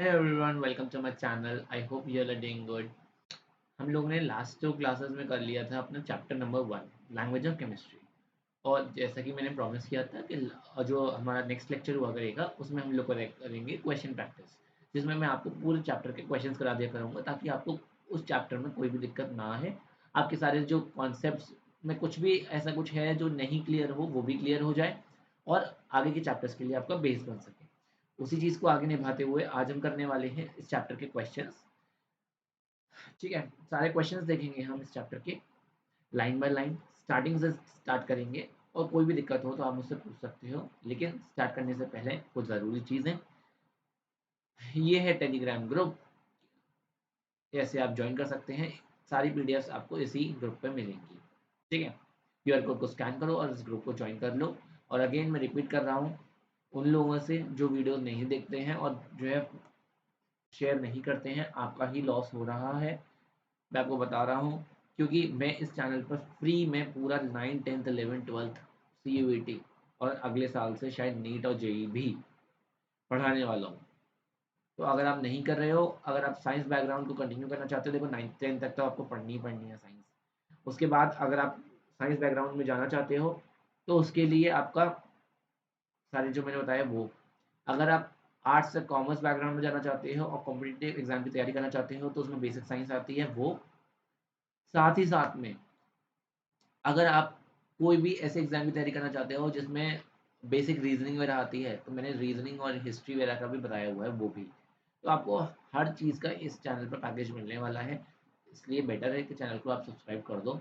Hey everyone, welcome to my channel. I hope you all are doing good. हम लोग ने last 2 classes में कर लिया था अपना chapter number 1 language of chemistry. और जैसा कि मैंने प्रॉमिस किया था कि जो हमारा नेक्स्ट लेक्चर हुआ करेगा उसमें हम लोग करेंगे क्वेश्चन प्रैक्टिस, जिसमें मैं आपको पूरे चैप्टर के क्वेश्चंस करा दिया करूँगा ताकि आपको उस चैप्टर में कोई भी दिक्कत ना आए। आपके सारे जो कॉन्सेप्ट्स में कुछ भी ऐसा कुछ है जो नहीं क्लियर हो वो भी क्लियर हो जाए और आगे के चैप्टर्स के लिए आपका बेस बन सके। उसी चीज़ को आगे निभाते हुए आज हम करने वाले हैं इस चैप्टर के क्वेश्चंस। ठीक है, सारे क्वेश्चंस देखेंगे हम इस चैप्टर के लाइन बाय लाइन, स्टार्टिंग से स्टार्ट करेंगे। और कोई भी दिक्कत हो तो आप मुझसे पूछ सकते हो, लेकिन स्टार्ट करने से पहले कुछ ज़रूरी चीज़ें। ये है टेलीग्राम ग्रुप, ऐसे आप ज्वाइन कर सकते हैं। सारी पीडीएफ्स आपको इसी ग्रुप पे मिलेंगी। ठीक है, क्यूआर कोड को स्कैन करो और इस ग्रुप को ज्वाइन कर लो। और अगेन मैं रिपीट कर रहा हूँ, उन लोगों से जो वीडियो नहीं देखते हैं और जो है शेयर नहीं करते हैं, आपका ही लॉस हो रहा है। मैं आपको बता रहा हूँ, क्योंकि मैं इस चैनल पर फ्री में पूरा 9th 10th 11th 12th CUET और अगले साल से शायद नीट और जेई भी पढ़ाने वाला हूँ। तो अगर आप नहीं कर रहे हो, अगर आप साइंस बैकग्राउंड को कंटिन्यू करना चाहते हो, देखो 9th 10th तक तो आपको पढ़नी ही पढ़नी है साइंस। उसके बाद अगर आप साइंस बैकग्राउंड में जाना चाहते हो तो उसके लिए आपका सारे जो मैंने बताया वो, अगर आप आर्ट्स से कॉमर्स बैकग्राउंड में जाना चाहते हो और कॉम्पिटिटिव एग्जाम की तैयारी करना चाहते हो तो उसमें बेसिक साइंस आती है वो। साथ ही साथ में अगर आप कोई भी ऐसे एग्जाम की तैयारी करना चाहते हो जिसमें बेसिक रीजनिंग वगैरह आती है, तो मैंने रीजनिंग और हिस्ट्री वगैरह का भी बताया हुआ है वो भी। तो आपको हर चीज़ का इस चैनल पर पैकेज मिलने वाला है, इसलिए बेटर है कि चैनल को आप सब्सक्राइब कर दो।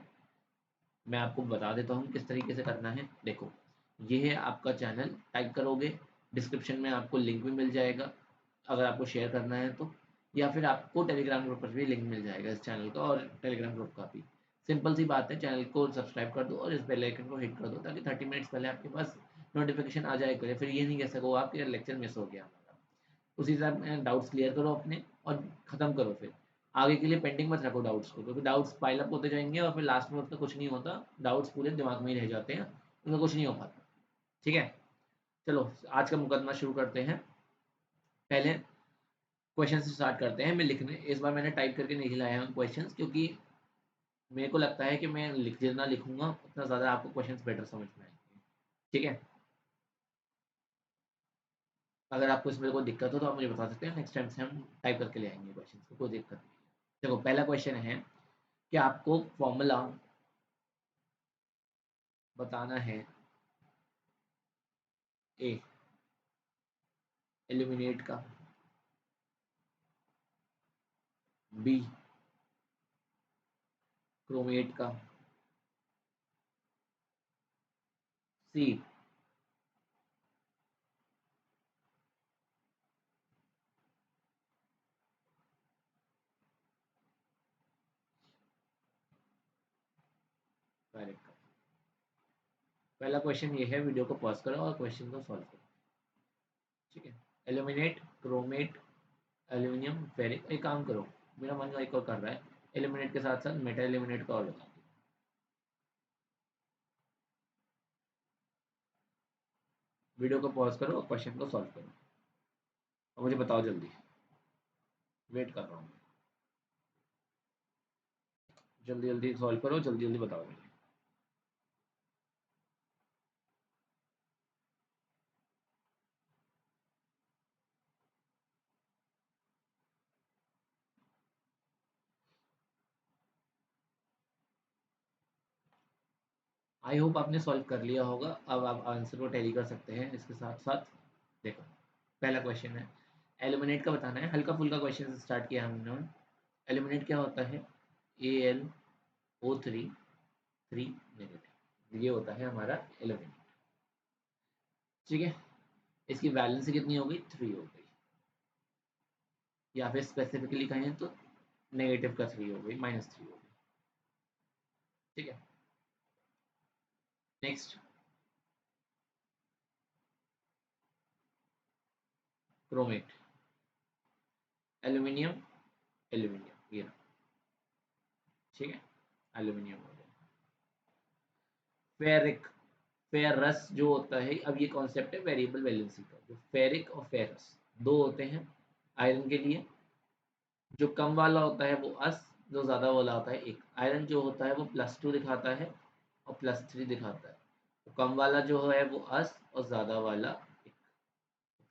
मैं आपको बता देता हूँ किस तरीके से करना है। देखो, ये है आपका चैनल, टाइप करोगे, डिस्क्रिप्शन में आपको लिंक भी मिल जाएगा अगर आपको शेयर करना है तो, या फिर आपको टेलीग्राम ग्रुप पर भी लिंक मिल जाएगा इस चैनल का और टेलीग्राम ग्रुप का भी। सिंपल सी बात है, चैनल को सब्सक्राइब कर दो और इस बेल आइकन को हिट कर दो ताकि 30 मिनट्स पहले आपके पास नोटिफिकेशन आ जाए करे, फिर ये नहीं कह सको आपके लेक्चर मिस हो गया हमारा। उसी हिसाब में डाउट्स क्लियर करो अपने और ख़त्म करो। फिर आगे के लिए पेंडिंग मत रखो डाउट्स को, क्योंकि डाउट्स पाइल अप होते जाएंगे और फिर लास्ट में उसका कुछ नहीं होता। डाउट्स पूरे दिमाग में ही रह जाते हैं, उनका कुछ नहीं हो पाता। ठीक है, चलो आज का मुकदमा शुरू करते हैं। पहले क्वेश्चन से स्टार्ट करते हैं। मैं लिखने इस बार मैंने टाइप करके नहीं लाया हूँ क्वेश्चंस, क्योंकि मेरे को लगता है कि मैं जितना लिखूंगा उतना ज़्यादा आपको क्वेश्चंस बेटर समझ में आएंगे। ठीक है, अगर आपको इसमें कोई दिक्कत हो तो आप मुझे बता सकते हैं, नेक्स्ट टाइम से हम टाइप करके ले आएंगे क्वेश्चंस को, कोई दिक्कत नहीं है। देखो, पहला क्वेश्चन है कि आपको फॉर्मूला बताना है ए एल्यूमिनेट का, बी क्रोमेट का, सी फेरिक का। पहला क्वेश्चन ये है, वीडियो को पॉज करो और क्वेश्चन को सॉल्व करो। ठीक है, एल्यूमिनेट, क्रोमेट, एल्यूमिनियम, फेरिक। एक काम करो, मेरा मन एक और कर रहा है, एल्यूमिनेट के साथ साथ मेटल एल्यूमिनेट का और बता दो। वीडियो को पॉज करो और क्वेश्चन को सॉल्व करो और मुझे बताओ जल्दी, वेट कर रहा हूँ। जल्दी जल्दी सॉल्व करो, जल्दी जल्दी बताओ मुझे। आई होप आपने सॉल्व कर लिया होगा। अब आप आंसर को टैली कर सकते हैं इसके साथ साथ। देखो, पहला क्वेश्चन है, एल्यूमिनेट का बताना है। हल्का फुल्का क्वेश्चन से स्टार्ट किया हमने। एल्यूमिनेट क्या होता है? AlO3 3 नेगेटिव, ये होता है हमारा एल्यूमिनेट। ठीक है, इसकी वैलेंसी कितनी हो गई? 3 हो गई, या फिर स्पेसिफिकली कहें तो नेगेटिव का 3 हो गई, -3 हो गई। ठीक है, नेक्स्ट क्रोमेट, एल्यूमिनियम, एल्यूमिनियम ये रहा। ठीक है, एल्यूमिनियम हो गया। फेरिक, फेरस जो होता है, अब ये कॉन्सेप्ट है वेरिएबल वैलेंसी का, जो फेरिक और फेरस दो होते हैं, आयरन के लिए जो कम वाला होता है वो अस, जो ज़्यादा वाला होता है एक। आयरन जो होता है वो +2 दिखाता है और +3 दिखाता है। तो कम वाला जो है वो अस और ज़्यादा वाला एक।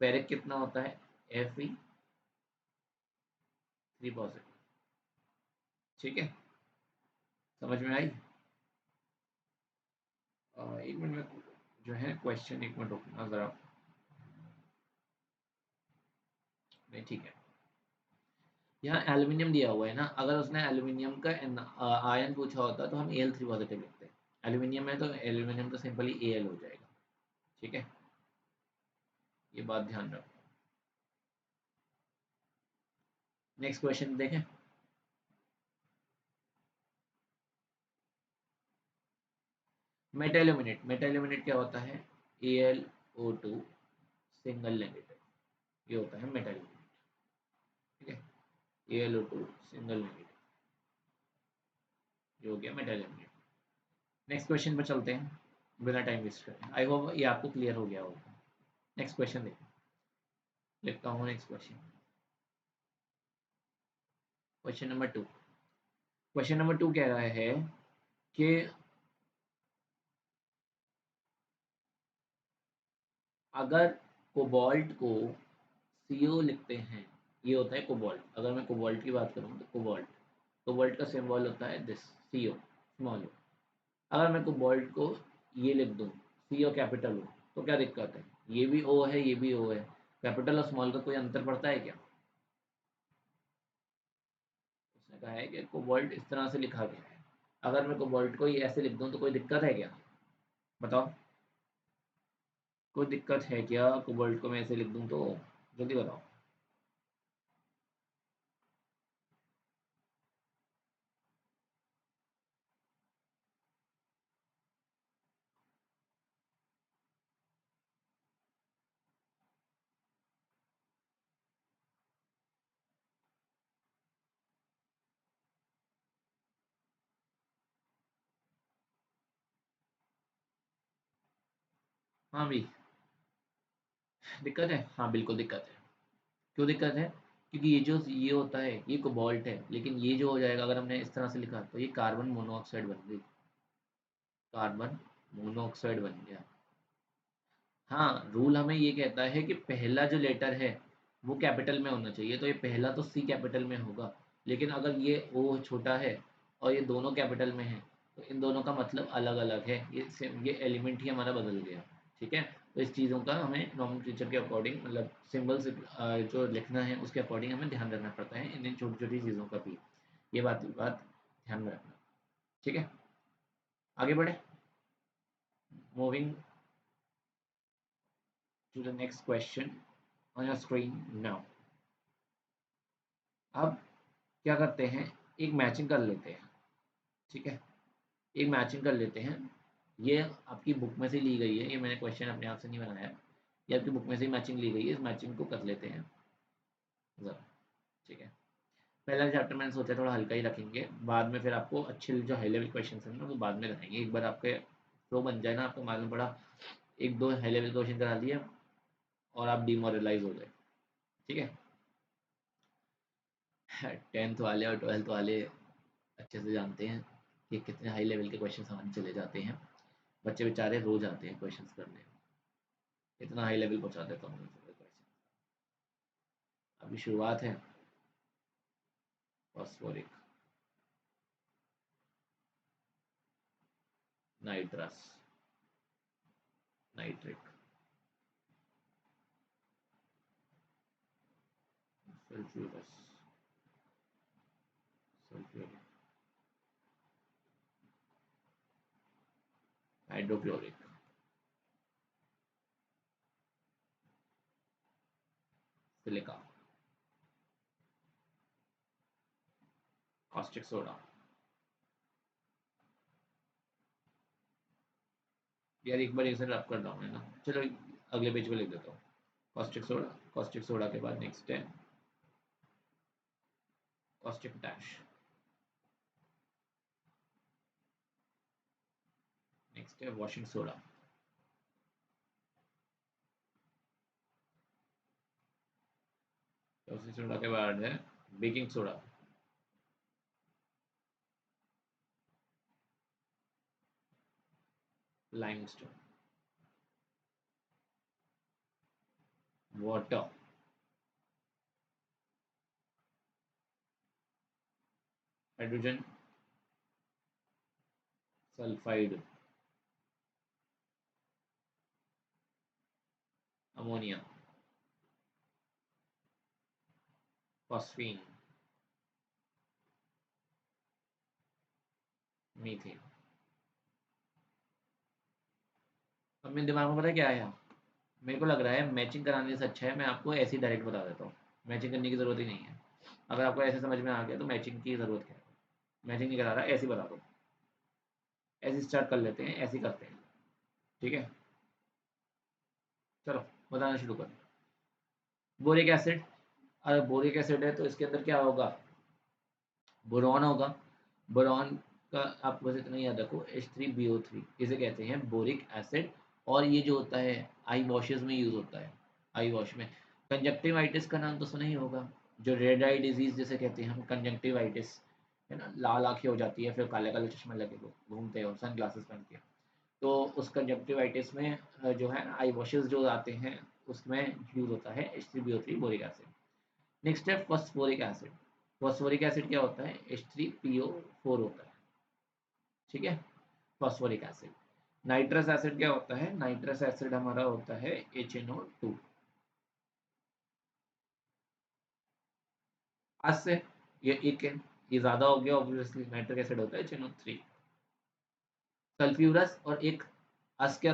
फेरिक कितना होता है Fe3 पॉजिटिव। ठीक है, समझ में आई? एक मिनट में जो है क्वेश्चन, एक मिनट रुकना ज़रा। नहीं ठीक है, यहाँ एल्यूमिनियम दिया हुआ है ना, अगर उसने एल्यूमिनियम का आयन पूछा होता तो हम Al3 पॉजिटिव लिखते हैं। एल्यूमिनियम है तो एल्यूमिनियम तो सिंपली Al हो जाएगा। ठीक है, ये बात ध्यान रखो। नेक्स्ट क्वेश्चन देखें। मेटाल्यूमिनेट क्या होता है? AlO2 सिंगल नेगेटिव, ये होता है मेटाल्यूमिनेट। ठीक है, AlO2 सिंगल नेगेटिव, ये हो गया मेटाल्यूमिनेट। नेक्स्ट क्वेश्चन पर चलते हैं बिना टाइम वेस्ट करें। आई होप ये आपको क्लियर हो गया होगा। नेक्स्ट क्वेश्चन देखें, लिखता हूँ next question. Question number 2। Question number 2 कह रहा है कि अगर कोबाल्ट को CO लिखते हैं, ये होता है कोबाल्ट। अगर मैं कोबाल्ट की बात करूँ तो कोबाल्ट का सिंबल होता है दिस, CO स्मॉल ओ। अगर मैं कोबाल्ट को ये लिख दूँ, CO कैपिटल O, तो क्या दिक्कत है? ये भी O है, ये भी O है, कैपिटल और स्मॉल का कोई अंतर पड़ता है क्या? उसने कहा है कि कोबाल्ट इस तरह से लिखा गया है, अगर मैं कोबाल्ट को ये ऐसे लिख दूँ तो कोई दिक्कत है क्या? बताओ, कोई दिक्कत है क्या कोबाल्ट को मैं ऐसे लिख दूँ तो? जल्दी बताओ। हाँ भाई, दिक्कत है, हाँ बिल्कुल दिक्कत है। क्यों दिक्कत है? क्योंकि ये जो ये होता है ये कोबाल्ट है, लेकिन ये जो हो जाएगा अगर हमने इस तरह से लिखा तो ये कार्बन मोनोऑक्साइड बन गई, कार्बन मोनोऑक्साइड बन गया। हाँ, रूल हमें ये कहता है कि पहला जो लेटर है वो कैपिटल में होना चाहिए, तो ये पहला तो C कैपिटल में होगा। लेकिन अगर ये O छोटा है और ये दोनों कैपिटल में है तो इन दोनों का मतलब अलग अलग है, ये एलिमेंट ही हमारा बदल गया। ठीक है, तो इस चीज़ों का हमें नॉमेनक्लेचर के अकॉर्डिंग, मतलब सिंबल्स जो लिखना है उसके अकॉर्डिंग हमें ध्यान रखना पड़ता है, इन छोटी छोटी चीज़ों का भी। ये बात ध्यान में रखना। ठीक है, आगे बढ़े। Moving to the next question on your screen now. अब क्या करते हैं, एक मैचिंग कर लेते हैं। ठीक है, एक मैचिंग कर लेते हैं। ये आपकी बुक में से ली गई है, ये मैंने क्वेश्चन अपने आप से नहीं बनाया, ये आपकी बुक में से मैचिंग ली गई है। इस मैचिंग को कर लेते हैं ज़रा। ठीक है, पहला चैप्टर मैंने सोचा थोड़ा हल्का ही रखेंगे, बाद में फिर आपको अच्छे जो हाई लेवल क्वेश्चन है ना वो बाद में कराएंगे। एक बार आपके फ्लो बन जाए ना, आपको मालूम पड़ा एक दो हाई लेवल क्वेश्चन करा दिए और आप डिमोरलाइज हो गए। ठीक है, 10th वाले और 12th वाले अच्छे से जानते हैं कि कितने हाई लेवल के क्वेश्चन हमारे चले जाते हैं। बच्चे बेचारे रोज आते हैं क्वेश्चंस करने, इतना हाई लेवल पहुंचा देता हूँ क्वेश्चन। अभी शुरुआत है। Phosphoric, nitrous, nitric, sulphurous, sulphuric, hydrochloric, silica, caustic soda. यार एक बार एक से रब कर डाउन है ना, चलो अगले पेज पे लिख देता हूँ। कास्टिक सोडा, कास्टिक सोडा के बाद नेक्स्ट है कास्टिक पोटैश, नेक्स्ट है वॉशिंग सोडा, कैल्शियम सोडा के बाद है baking soda, limestone, water, hydrogen sulphide, ammonia, phosphine, methane. अब मेरे दिमाग में पता है क्या आया, मेरे को लग रहा है मैचिंग कराने से अच्छा है मैं आपको ऐसे ही डायरेक्ट बता देता हूँ, मैचिंग करने की ज़रूरत ही नहीं है। अगर आपको ऐसे समझ में आ गया तो मैचिंग की ज़रूरत क्या है, मैचिंग नहीं करा रहा, ऐसे ही बता दो, ऐसे स्टार्ट कर लेते हैं, ऐसे ही करते हैं। ठीक है, चलो बताना शुरू करो। बोरिक एसिड, अगर बोरिक एसिड है तो इसके अंदर क्या होगा, बोरॉन होगा। बोरॉन का आप बस इतना याद रखो, H3BO3 इसे कहते हैं बोरिक एसिड। और ये जो होता है आई वॉशेस में यूज़ होता है, आई वॉश में। कंजक्टिवाइटिस का नाम तो सुना ही होगा, जो रेड आई डिजीज जिसे कहते हैं हम, कंजक्टिवाइटिस, है ना, लाल आंखें हो जाती है, फिर काले काले चश्मे लगे वो घूमते हो सन ग्लासेस पहन के। तो उस कंजक्टिवाइटिस में जो है आई वॉशेस जो आते हैं उसमें यूज़ होता है H3BO3 बोरिक एसिड। नेक्स्ट है फॉस्फोरिक एसिड। फॉस्फोरिक एसिड क्या होता है, H3PO4 होता है। ठीक है, फॉस्फोरिक एसिड। नाइट्रस एसिड क्या होता है, नाइट्रस एसिड हमारा होता है HNO2। आज से ये एक है, ये ज्यादा हो गया ऑब्वियसली, नाइट्रिक एसिड होता है HNO3। सल्फ्यूरस और एक अस क्या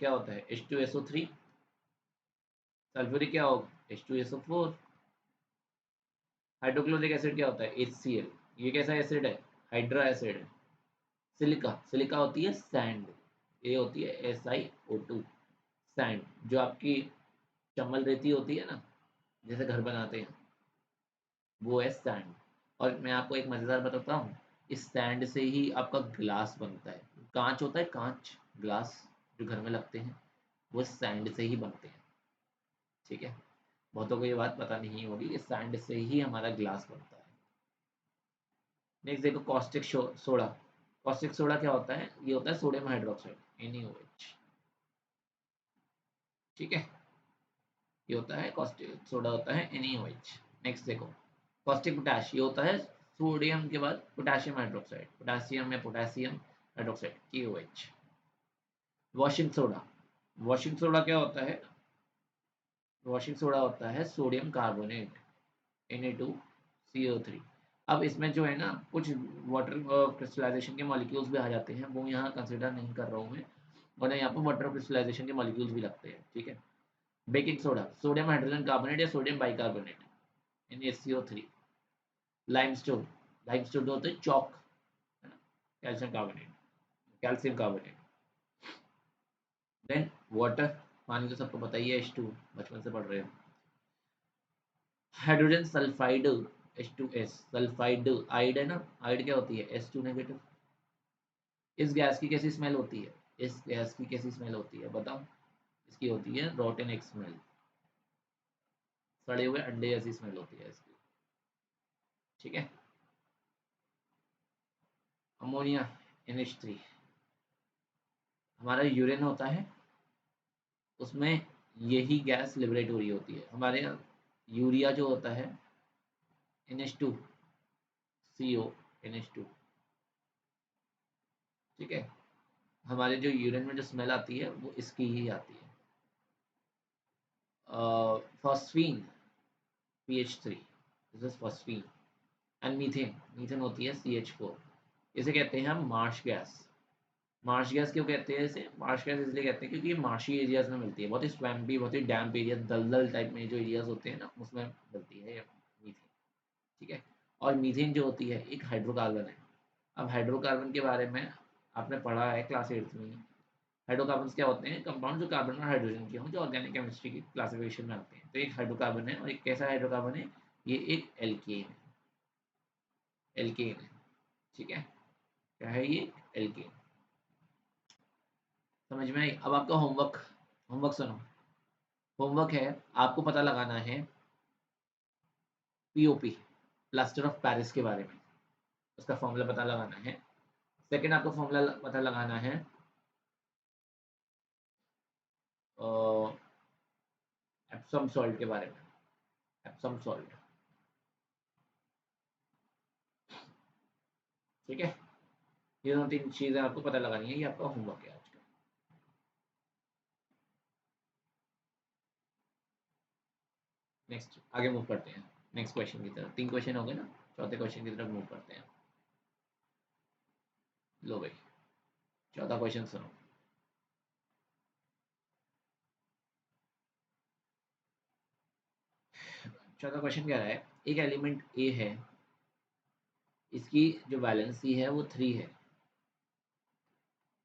होता है H2SO3। सल्फ्यूरिक क्या होगा H2SO4। हाइड्रोक्लोरिक एसिड क्या होता है HCl। ये कैसा एसिड है, हाइड्रा एसिड है। सिलिका, सिलिका होती है सैंड, ये होती है SiO2, सैंड। जो आपकी चमल रेती होती है ना, जैसे घर बनाते हैं, वो है सैंड। और मैं आपको एक मजेदार बताता हूँ, इस सैंड से ही आपका ग्लास बनता है। कांच होता है, कांच ग्लास जो घर में लगते हैं, वो सैंड से ही बनते हैं। ठीक है, बहुतों को ये बात पता नहीं होगी कि सैंड से ही हमारा ग्लास बनता है। नेक्स्ट देखो कॉस्टिक सोडा। कॉस्टिक सोडा क्या होता है, ये होता है सोडियम हाइड्रोक्साइड NaOH। ठीक है, ये होता है कॉस्टिक सोडा, होता है NaOH। नेक्स्ट देखो कॉस्टिक पोटैश, ये होता है सोडियम के बाद पोटेशियम हाइड्रोक्साइड, पोटेशियम या potassium hydroxide KOH। Washing soda, washing soda क्या होता है, वॉशिंग सोडा होता है सोडियम कार्बोनेट Na2CO3। अब इसमें जो है ना कुछ वाटर क्रिस्टलाइजेशन के मॉलिक्यूल्स भी आ जाते हैं, वो यहाँ कंसिडर नहीं कर रहा हूँ मैं, वरना यहाँ पर वाटर क्रिस्टलाइजेशन के मॉलिक्यूल्स भी लगते हैं। ठीक है, baking soda, sodium hydrogen carbonate या sodium bicarbonate NaCO3। Limestone, limestone होता है चौक, है ना, calcium carbonate, calcium carbonate. Then water, पानी तो सबको पता ही है H2, बचपन से पढ़ रहे हो। हाइड्रोजन सल्फाइड H2S, सल्फाइड आइड है ना, आइड क्या होती है S2 नेगेटिव। इस गैस की कैसी स्मेल होती है, इस गैस की कैसी स्मेल होती है बताओ, इसकी होती है रोटन एक स्मेल, सड़े हुए अंडे जैसी स्मेल होती है इसकी। ठीक है, अमोनिया NH3, हमारा यूरिन होता है, उसमें यही गैस लिबरेट हो रही होती है हमारे यहाँ। यूरिया जो होता है NH2CO NH2। ठीक है, हमारे जो यूरिन में जो स्मेल आती है वो इसकी ही आती है। Phosphine PH3, this is phosphine. And methane, methane होती है CH4। इसे कहते हैं हम मार्श गैस। मार्श गैस क्यों कहते हैं इसे, मार्श गैस इसलिए कहते हैं क्योंकि ये मार्शी एरियाज में मिलती है, बहुत ही स्वैम्पी, बहुत ही डैम्प एरिया, दलदल टाइप में जो एरियाज होते हैं ना, उसमें मिलती है ये मीथेन। ठीक है, और मीथेन जो होती है एक हाइड्रोकार्बन है। अब हाइड्रोकार्बन के बारे में आपने पढ़ा है क्लास 8 में। हाइड्रोकार्बन क्या होते हैं, कंपाउंड जो कार्बन और हाइड्रोजन के हों, जो ऑर्गेनिक केमिस्ट्री की क्लासिफिकेशन में आते हैं। तो एक हाइड्रोकार्बन है, और एक कैसा हाइड्रोकार्बन है, ये एक एल्केन है, एल्केन है। ठीक है, क्या है ये, एल्केन। समझ में आई। अब आपका होमवर्क, होमवर्क सुनो। होमवर्क है, आपको पता लगाना है पीओपी, प्लास्टर ऑफ पेरिस के बारे में, उसका फॉर्मूला पता लगाना है। सेकंड आपको फॉर्मूला पता लगाना है एप्सम सॉल्ट के बारे में, एप्सम सॉल्ट। ठीक है, ये दो तीन चीजें आपको पता लगानी है, ये आपका होमवर्क है आज का। नेक्स्ट आगे मूव करते हैं नेक्स्ट क्वेश्चन की तरफ। 3 क्वेश्चन हो गए ना, चौथे क्वेश्चन की तरफ मूव करते हैं। लो भाई, चौथा क्वेश्चन सुनो। चौथा क्वेश्चन कह रहा है, एक एलिमेंट ए है, इसकी जो वैलेंसी है वो 3 है।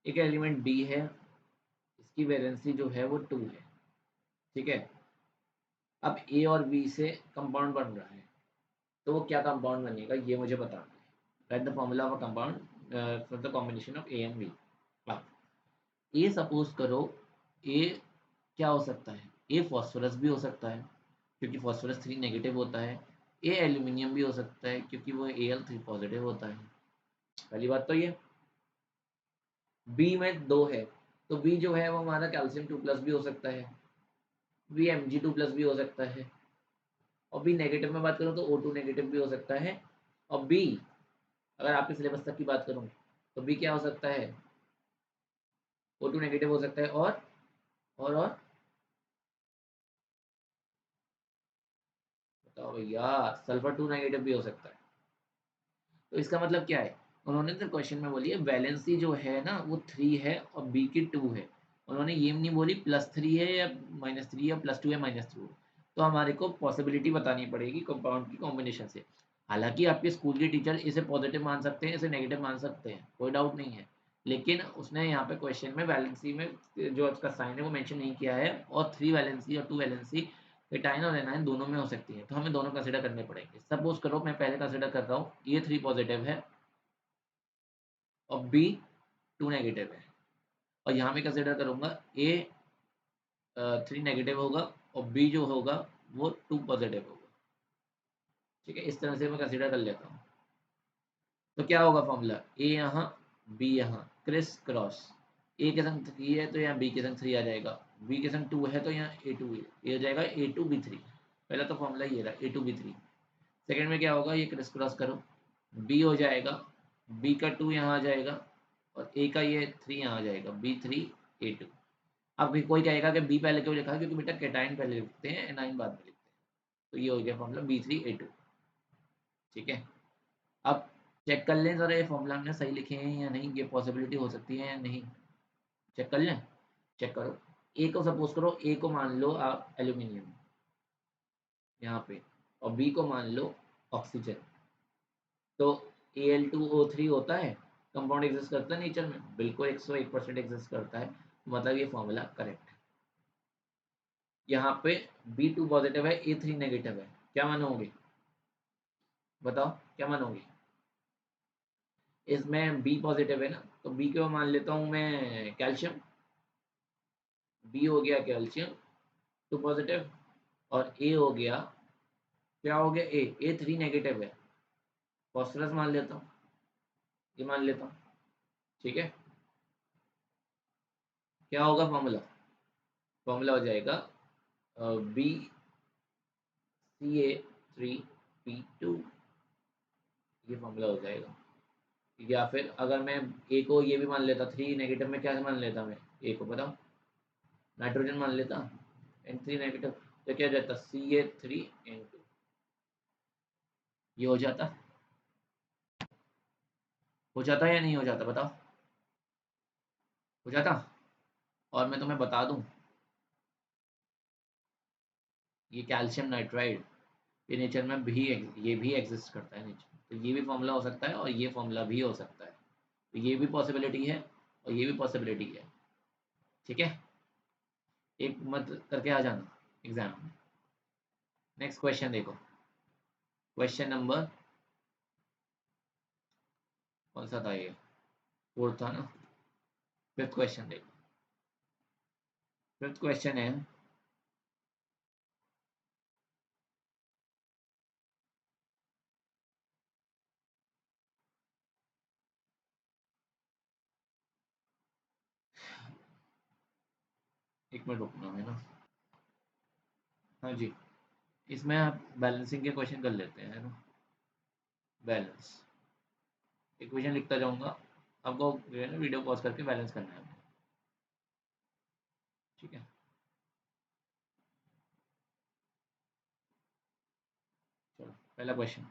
एक एलिमेंट बी है, इसकी वैलेंसी जो है वो 2 है। ठीक है, अब ए और बी से कंपाउंड बन रहा है, तो वो क्या कंपाउंड बनेगा ये मुझे बताना है। Write the formula of a compound for the combination of A and B. अब ए सपोज करो, ए क्या हो सकता है, ए फॉस्फोरस भी हो सकता है क्योंकि फॉस्फोरस 3 नेगेटिव होता है। ए एल्यूमिनियम भी हो सकता है क्योंकि वो Al3 पॉजिटिव होता है। पहली बात तो ये। बी में 2 है, तो बी जो है वो हमारा कैल्शियम 2+ भी हो सकता है, बी Mg2+ भी हो सकता है। और बी नेगेटिव में बात करूँ तो O2 नेगेटिव भी हो सकता है। और बी, अगर आपके सिलेबस तक की बात करूँ तो बी क्या हो सकता है, O2 नेगेटिव हो सकता है। और बताओ भैया, सल्फर 2 नेगेटिव भी हो सकता है। तो इसका मतलब क्या है, उन्होंने तो क्वेश्चन में बोली है वैलेंसी जो है ना वो 3 है और बी की 2 है। उन्होंने ये नहीं बोली +3 है या -3 या +2 या -2। तो हमारे को पॉसिबिलिटी बतानी पड़ेगी कंपाउंड की कॉम्बिनेशन से। हालांकि आपके स्कूल के टीचर इसे पॉजिटिव मान सकते हैं, इसे नेगेटिव मान सकते हैं, कोई डाउट नहीं है। लेकिन उसने यहाँ पे क्वेश्चन में वैलेंसी में जो उसका साइन है वो मेंशन नहीं किया है, और 3 वैलेंसी और 2 वैलेंसी एटाइन और एनाइन दोनों में हो सकती है, तो हमें दोनों कंसिडर करने पड़ेंगे। सपोज करो मैं पहले कंसिडर कर रहा हूँ ये 3 पॉजिटिव है और बी 2 नेगेटिव है, और यहाँ मैं कंसिडर करूँगा ए 3 नेगेटिव होगा और बी जो होगा वो 2 पॉजिटिव होगा। ठीक है, इस तरह से मैं कंसिडर कर लेता हूँ। तो क्या होगा फॉर्मूला, ए यहाँ बी यहाँ, क्रिस क्रॉस। ए के संग 3 है तो यहाँ बी के संग 3 आ जाएगा, बी के संग 2 है तो यहाँ A2 ये हो जाएगा A2B3। पहला तो फॉर्मूला ये रहा A2B3। सेकंड में क्या होगा, ये क्रिस क्रॉस करो, बी हो जाएगा, बी का 2 यहाँ आ जाएगा और ए का ये 3 यहाँ आ जाएगा, B3A2। अब कोई कहेगा कि बी पहले क्यों लिखा, क्योंकि बेटा कैटाइन पहले लिखते हैं एनाइन बाद में लिखते हैं। तो ये हो गया फॉर्मूला B3A2। ठीक है, अब चेक कर लें ज़रा ये फॉर्मूला हमने सही लिखे हैं या नहीं, ये पॉसिबिलिटी हो सकती है या नहीं, चेक कर लें। चेक करो, ए को सपोज करो, ए को मान लो आप एल्यूमिनियम यहाँ पे, और बी को मान लो ऑक्सीजन। तो Al2O3 होता है, कंपाउंड एग्जिस्ट करता है नेचर में, बिल्कुल 101% एग्जिस्ट करता है, मतलब ये फॉर्मूला करेक्ट है। यहाँ पे B2 पॉजिटिव है, A3 नेगेटिव है, क्या मानोगे, बताओ क्या मानोगे। इसमें बी पॉजिटिव है ना, तो बी को मान लेता हूँ मैं कैल्शियम, बी हो गया कैल्शियम 2 पॉजिटिव, और ए हो गया, क्या हो गया, A3 नेगेटिव है, फॉस्फोरस मान लेता हूँ, ये मान लेता हूँ। ठीक है, क्या होगा फॉर्मूला, फॉर्मूला हो जाएगा BCA3P2, ये फॉर्मूला हो जाएगा। या फिर अगर मैं ए को ये भी मान लेता, 3 नेगेटिव में क्या मान लेता मैं, ए को बताओ नाइट्रोजन मान लेता, N3 नेगेटिव, तो क्या जाता CA3N2, ये हो जाता या नहीं हो जाता बताओ, हो जाता। और मैं तुम्हें बता दूं, ये कैल्शियम नाइट्राइड ये नेचर में भी ये भी एग्जिस्ट करता है नेचर, तो ये भी फॉर्मूला हो सकता है और ये फॉर्मूला भी हो सकता है, तो ये भी पॉसिबिलिटी है और ये भी पॉसिबिलिटी है। ठीक है, एक मत करके आ जाना एग्जाम में। नेक्स्ट क्वेश्चन देखो, क्वेश्चन नंबर कौन सा था ये, 4 था ना। फिफ्थ क्वेश्चन देखो, फिफ्थ क्वेश्चन है, एक मिनट रुकना है ना। हाँ जी, इसमें आप बैलेंसिंग के क्वेश्चन कर लेते हैं, है ना। बैलेंस इक्वेशन लिखता जाऊंगा, आपको जो है ना वीडियो पॉज करके बैलेंस करना है, ठीक है। चलो पहला क्वेश्चन।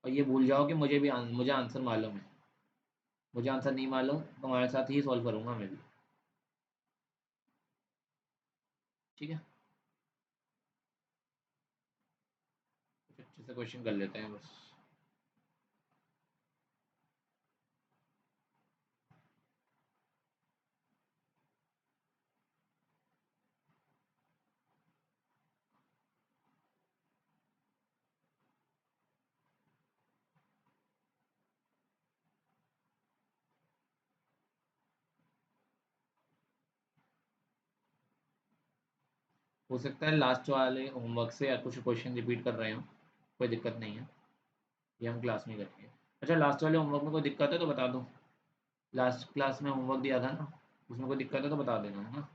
और ये भूल जाओ कि मुझे आंसर मालूम है। मुझे आंसर नहीं मालूम, तुम्हारे साथ ही सॉल्व करूंगा मैं भी, ठीक है। कुछ अच्छे से क्वेश्चन कर लेते हैं बस। हो सकता है लास्ट वाले होमवर्क से या कुछ क्वेश्चन रिपीट कर रहे हो, कोई दिक्कत नहीं है, ये हम क्लास में करेंगे। अच्छा, लास्ट वाले होमवर्क में कोई दिक्कत है तो बता दो। लास्ट क्लास में होमवर्क दिया था ना, उसमें कोई दिक्कत है तो बता देना, है ना।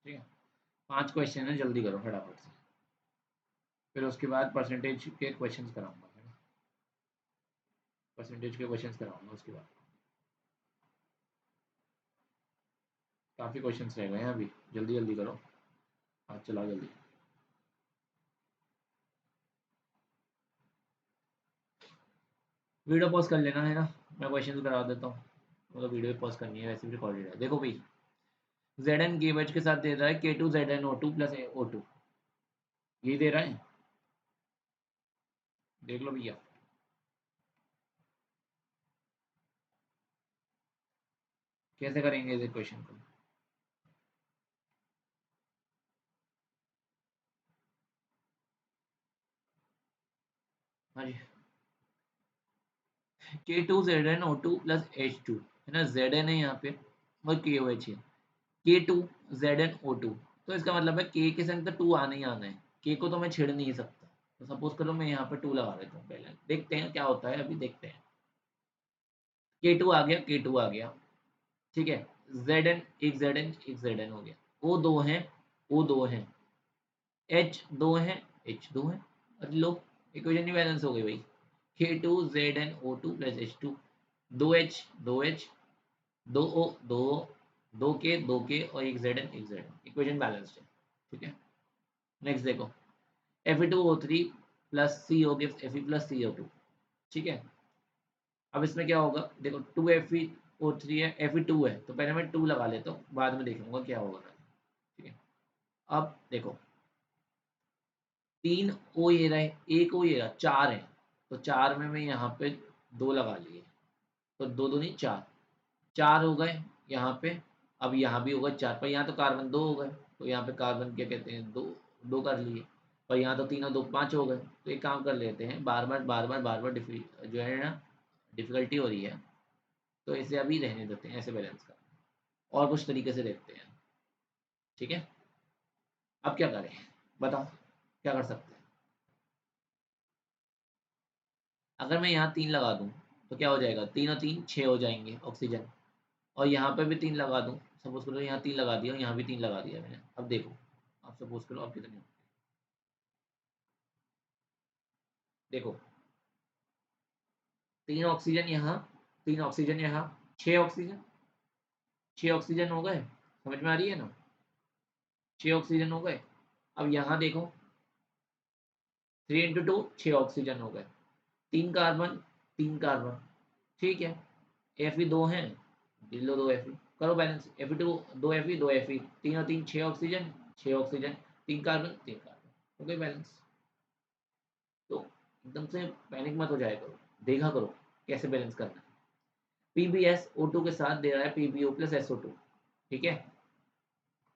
ठीक है, 5 क्वेश्चन है, जल्दी करो फटाफट से, फिर उसके बाद परसेंटेज के क्वेश्चन कराऊंगा, है ना। परसेंटेज के क्वेश्चन कराऊंगा उसके बाद। काफ़ी क्वेश्चन रह गए हैं अभी, जल्दी जल्दी करो, हाथ चलाओ जल्दी। वीडियो पॉज कर लेना, है ना। मैं क्वेश्चन करा देता हूँ, मतलब वीडियो पॉज करनी है, वैसे भी रिकॉर्डेड है। देखो भाई, जेड एन के बच के साथ दे रहा है K two Z N O two plus O two, यही दे रहा है, देख लो भैया। कैसे करेंगे इस क्वेश्चन को। हाँ जी, K two Z N O two plus H two, है ना। जेड एन है यहाँ पे और के ओ एच है, K two Z N O two, तो इसका मतलब है के संग तो टू आना ही आना है, के को तो मैं छेड़ नहीं सकता। तो सपोज करो मैं यहाँ पे टू लगा देता हूँ, पहले देखते हैं क्या होता है, अभी देखते हैं। के टू आ गया, के टू आ गया, ठीक है। जेड एन एक जेड एन एक जेड एन हो गया, ओ दो है, ओ दो है, एच दो है, एच दो है। अरे लो, इक्वेशन ही बैलेंस हो गई भाई। K two Z N O two plus H two, दो एच दो ओ दो ओ, दो के और एक जेड एन एक जेड एन, इक्वेशन बैलेंस्ड है, ठीक है। नेक्स्ट देखो, F E two O three plus C O गया F E plus C O two, ठीक है। अब इसमें क्या होगा, देखो two F E O three है, एफ ई टू है, तो पहले मैं टू लगा लेता हूँ, बाद में देखूंगा क्या होगा, ठीक है। अब देखो, तीन ओ ये रहे, एक ओ ये रहा, चार है, तो चार में मैं यहाँ पे दो लगा लिए, तो दो दो नहीं चार, चार हो गए यहाँ पे। अब यहाँ भी होगा चार, पर यहाँ तो कार्बन दो हो गए, तो यहाँ पे कार्बन क्या कहते हैं, दो दो कर लिए। और यहाँ तो तीनों दो पाँच हो गए, तो एक काम कर लेते हैं, बार बार जो है ना डिफिकल्टी हो रही है, तो इसे अभी रहने देते हैं ऐसे बैलेंस का, और कुछ तरीके से देखते हैं, ठीक है। अब क्या करें, बताओ क्या कर सकते हैं। अगर मैं यहाँ तीन लगा दूँ तो क्या हो जाएगा, तीन और तीन छः हो जाएंगे ऑक्सीजन, और यहाँ पे भी तीन लगा दूँ, सपोज करो यहाँ तीन लगा दिया और यहाँ भी तीन लगा दिया मैंने। अब देखो, आप सपोज करो आप कितने, देखो तीन ऑक्सीजन यहाँ, तीन ऑक्सीजन यहाँ, छः ऑक्सीजन, छः ऑक्सीजन हो गए, समझ में आ रही है ना, छः ऑक्सीजन हो गए। अब यहाँ देखो, थ्री इंटू टू छः ऑक्सीजन हो गए, तीन कार्बन, तीन कार्बन, ठीक है। एफ ई दो हैं, लो दो एफ ई, करो बैलेंस, एफ ई टू दो एफ ई दो एफ ई, तीन और तीन छः ऑक्सीजन, छः ऑक्सीजन, तीन कार्बन तीन कार्बन, हो गए बैलेंस। तो एकदम से पैनिक मत हो जाया करो, देखा करो कैसे बैलेंस करना है। पीबीएस O2 के साथ दे रहा है PbO प्लस SO2, ठीक है।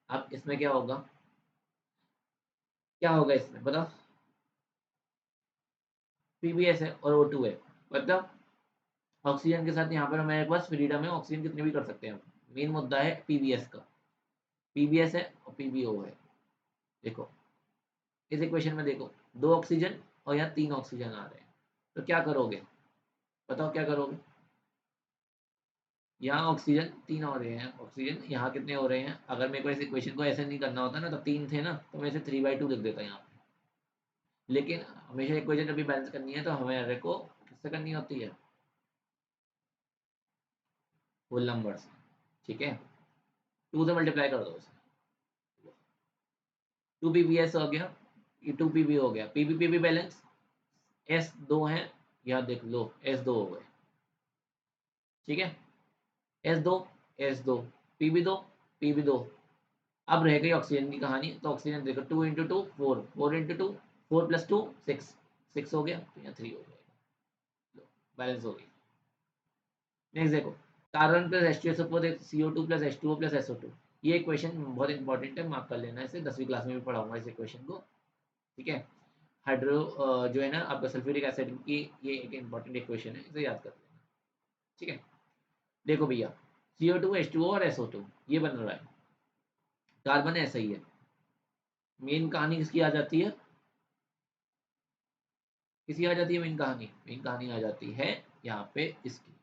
अब इसमें क्या होगा, क्या होगा इसमें बताओ। पीबीएस है और O2 है, मतलब ऑक्सीजन के साथ यहाँ पर हमारे पास फ्रीडम है, ऑक्सीजन कितने भी कर सकते हैं हम। मेन मुद्दा है पीबीएस का, पीबीएस है और पीबीओ है। देखो इस इक्वेशन में देखो, दो ऑक्सीजन और यहाँ तीन ऑक्सीजन आ रहे हैं, तो क्या करोगे, बताओ क्या करोगे। यहाँ ऑक्सीजन तीन हो रहे हैं, ऑक्सीजन यहाँ कितने हो रहे हैं। अगर मेरे को इस इक्वेशन को ऐसे नहीं करना होता ना, तो तीन थे ना, तो मैं इसे 3/2 लिख देता यहाँ पे। लेकिन हमेशा इक्वेशन जब भी बैलेंस करनी है तो हमारे को किससे करनी होती है, होल नंबर से, ठीक है। 2 से मल्टीप्लाई कर दो इसे, 2 पीबीएस हो गया, ये 2 पीबी हो गया, पीबी पीबी बैलेंस, एस दो है, यहाँ देख लो एस दो हो गए, ठीक है। एस दो, एस दो, पीबी दो, पीबी दो। अब रह गई ऑक्सीजन की कहानी, तो ऑक्सीजन देखो 2 × 2 4, 4 × 2 4 + 2 6, 6 हो गया, तो यहाँ 3 हो गया, बैलेंस हो गई। नेक्स्ट देखो, carbon plus H2SO4 CO2 plus H2O plus SO2। ये इक्वेशन बहुत इंपॉर्टेंट है, मार्क कर लेना इसे, 10वीं क्लास में भी पढ़ाऊंगा इस इक्वेशन को, ठीक है। हाइड्रो जो है ना आपका सल्फ्यूरिक एसिड की, ये एक इंपॉर्टेंट इक्वेशन है, इसे याद कर लेना, ठीक है। देखो भैया, CO2 H2O और SO2 ये बन रहा है, कार्बन ऐसा ही है। मेन कहानी किसकी आ जाती है, किसकी आ जाती है मेन कहानी, मेन कहानी आ जाती है यहाँ पे इसकी,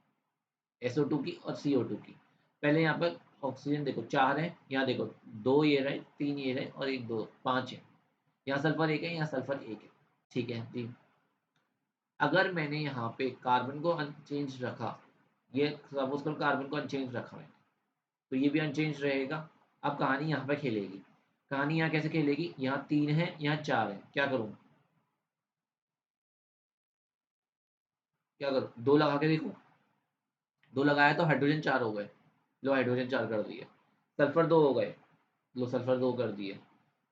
SO2 की और CO2 की। पहले यहाँ पर ऑक्सीजन देखो चार है, यहाँ देखो दो ये रहे, तीन ये रहे और एक दो, पांच है। यहाँ सल्फर एक है, यहाँ सल्फर एक है, ठीक है जी। अगर मैंने यहाँ पे कार्बन को अनचेंज रखा, ये सपोज करो कार्बन को अनचेंज रखा मैंने, तो ये भी अनचेंज रहेगा। अब कहानी यहाँ पे खेलेगी, कहानी यहाँ कैसे खेलेगी, यहाँ तीन है यहाँ चार है, क्या करूँ, क्या करूँ, दो लगा के देखो, दो लगाया तो हाइड्रोजन चार हो गए, लो हाइड्रोजन चार कर दिए। सल्फर दो हो गए, लो सल्फर दो कर दिए।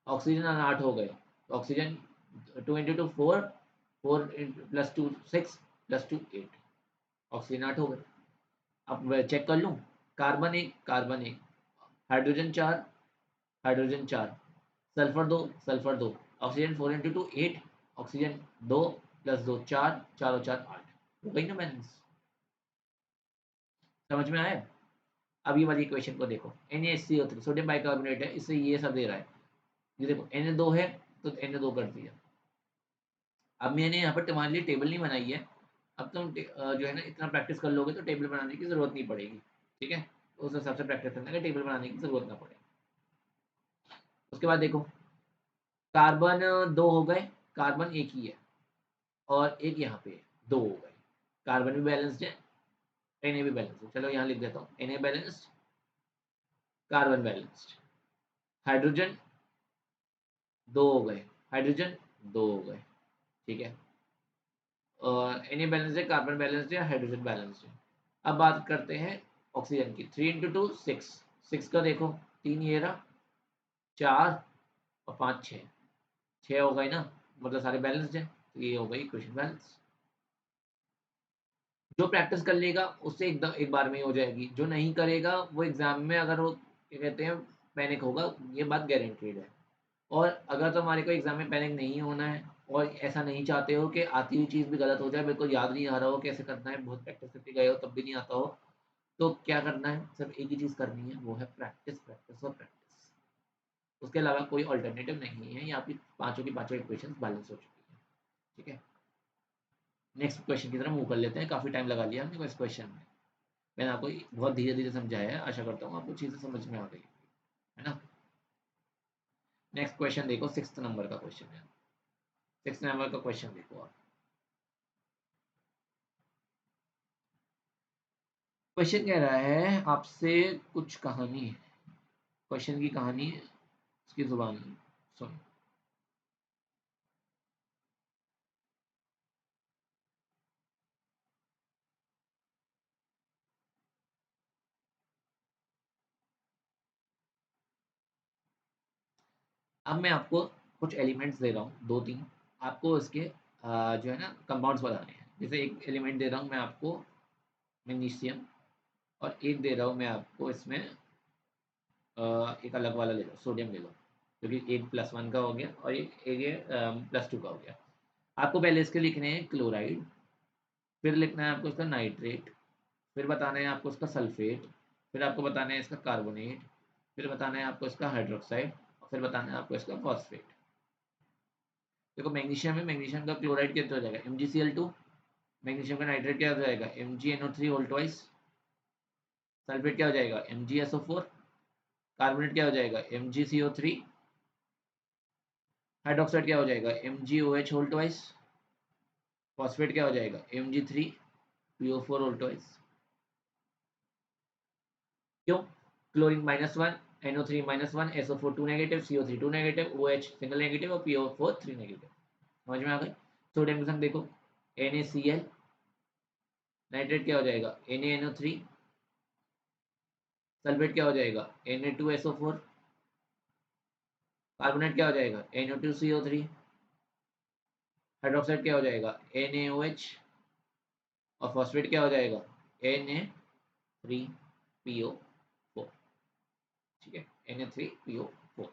ऑक्सीजन आठ हो गए, ऑक्सीजन 2 × 2 4, 4 + 2 6 + 2 8, ऑक्सीजन आठ हो गए। अब चेक कर लूँ, कार्बन एक, कार्बन एक, हाइड्रोजन चार, हाइड्रोजन चार, सल्फर दो, सल्फर दो, ऑक्सीजन 4 × 2 8, ऑक्सीजन दो प्लस दो चार, चार और चार आठ, हो गई ना बैलेंस, समझ में आया। अब ये वाली इक्वेशन को देखो, NaHCO3 सोडियम बाइकार्बोनेट है, इससे ये सब दे रहा है, ये देखो Na2 है तो Na2 कर दिया। अब मैंने यहाँ पर तुम्हारे लिए टेबल नहीं बनाई है, अब तुम जो है ना इतना प्रैक्टिस कर लोगे तो टेबल बनाने की जरूरत नहीं पड़ेगी, ठीक है। उस हिसाब से प्रैक्टिस करने का, टेबल बनाने की जरूरत ना पड़े। उसके बाद देखो, कार्बन दो हो गए, कार्बन एक ही है और एक यहाँ पे है, दो हो गए, कार्बन भी बैलेंस्ड है, Na भी बैलेंस्ड है। चलो यहाँ लिख देता हूँ, Na balanced, carbon balanced, hydrogen दो हो गए, हाइड्रोजन दो हो गए, ठीक है। और Na बैलेंस्ड है, कार्बन बैलेंस्ड है, हाइड्रोजन बैलेंस्ड है। अब बात करते हैं ऑक्सीजन की, 3 × 2 6, 6 का देखो, तीन ये रहा, चार और पाँच छः, छः हो गई ना, मतलब सारे बैलेंस्ड है, तो ये हो गई इक्वेशन बैलेंस। जो प्रैक्टिस कर लेगा उससे एकदम एक बार में ही हो जाएगी, जो नहीं करेगा वो एग्जाम में, अगर वो क्या कहते हैं पैनिक होगा, ये बात गारंटीड है। और अगर तुम्हारे को एग्जाम में पैनिक नहीं होना है और ऐसा नहीं चाहते हो कि आती हुई चीज़ भी गलत हो जाए, बिल्कुल याद नहीं आ रहा हो कैसे करना है, बहुत प्रैक्टिस करके गए हो तब भी नहीं आता हो, तो क्या करना है, सिर्फ एक ही चीज़ करनी है, वो है प्रैक्टिस, प्रैक्टिस और प्रैक्टिस। उसके अलावा कोई ऑल्टरनेटिव नहीं है, ये आपकी पांचों की पांचों इक्वेशन बैलेंस हो चुकी है, ठीक है। नेक्स्ट क्वेश्चन की तरफ मूव कर लेते हैं, काफ़ी टाइम लगा लिया हमने इस क्वेश्चन में, मैंने आपको बहुत धीरे धीरे समझाया है, आशा करता हूँ आपको चीज़ें समझ में आ गई है ना। नेक्स्ट क्वेश्चन देखो, सिक्स नंबर का क्वेश्चन है, सिक्स नंबर का क्वेश्चन देखो आप। क्वेश्चन कह रहा है आपसे कुछ कहानी, क्वेश्चन की कहानी उसकी जुबान में सुनो। अब मैं आपको कुछ एलिमेंट्स दे रहा हूँ, दो तीन, आपको इसके जो है ना कंपाउंड्स बताने हैं। जैसे एक एलिमेंट दे रहा हूँ मैं आपको, मैग्नीशियम, और एक दे रहा हूँ मैं आपको इसमें एक अलग वाला ले लो, सोडियम ले लो, क्योंकि एक +1 का हो गया और एक ये +2 का हो गया। आपको पहले इसके लिखने हैं क्लोराइड, फिर लिखना है आपको इसका नाइट्रेट, फिर बताना है आपको इसका सल्फेट, फिर आपको बताना है इसका कार्बोनेट, फिर बताना है आपको इसका हाइड्रोक्साइड और फिर बताना है आपको इसका फॉस्फेट। देखो मैग्नीशियम है, मैग्नीशियम का क्लोराइड कितना हो जाएगा MgCl2, मैग्नीशियम का नाइट्रेट क्या हो जाएगा MgNO3 होल ट्वाइस, सल्फेट क्या हो जाएगा MgSO4, कार्बोनेट क्या हो जाएगा MgCO3, हाइड्रोक्साइड क्या हो जाएगा MgOH होल ट्वाइस, फॉस्फेट क्या हो जाएगा Mg3PO4 होल ट्वाइस। क्यों? Chlorine -1, NO3 -1, SO4 2 negative, CO3 2 negative, OH single negative और PO4 3 नेगेटिव। समझ में आ गई? सोडियम के संग देखो NaCl, नाइट्रेट क्या हो जाएगा NaNO3, सल्फेट क्या हो जाएगा Na2SO4, कार्बोनेट क्या हो जाएगा NO2CO3, हाइड्रोक्साइड क्या हो जाएगा NaOH और फॉस्फेट क्या हो जाएगा Na3PO4। ठीक है, Na3PO4।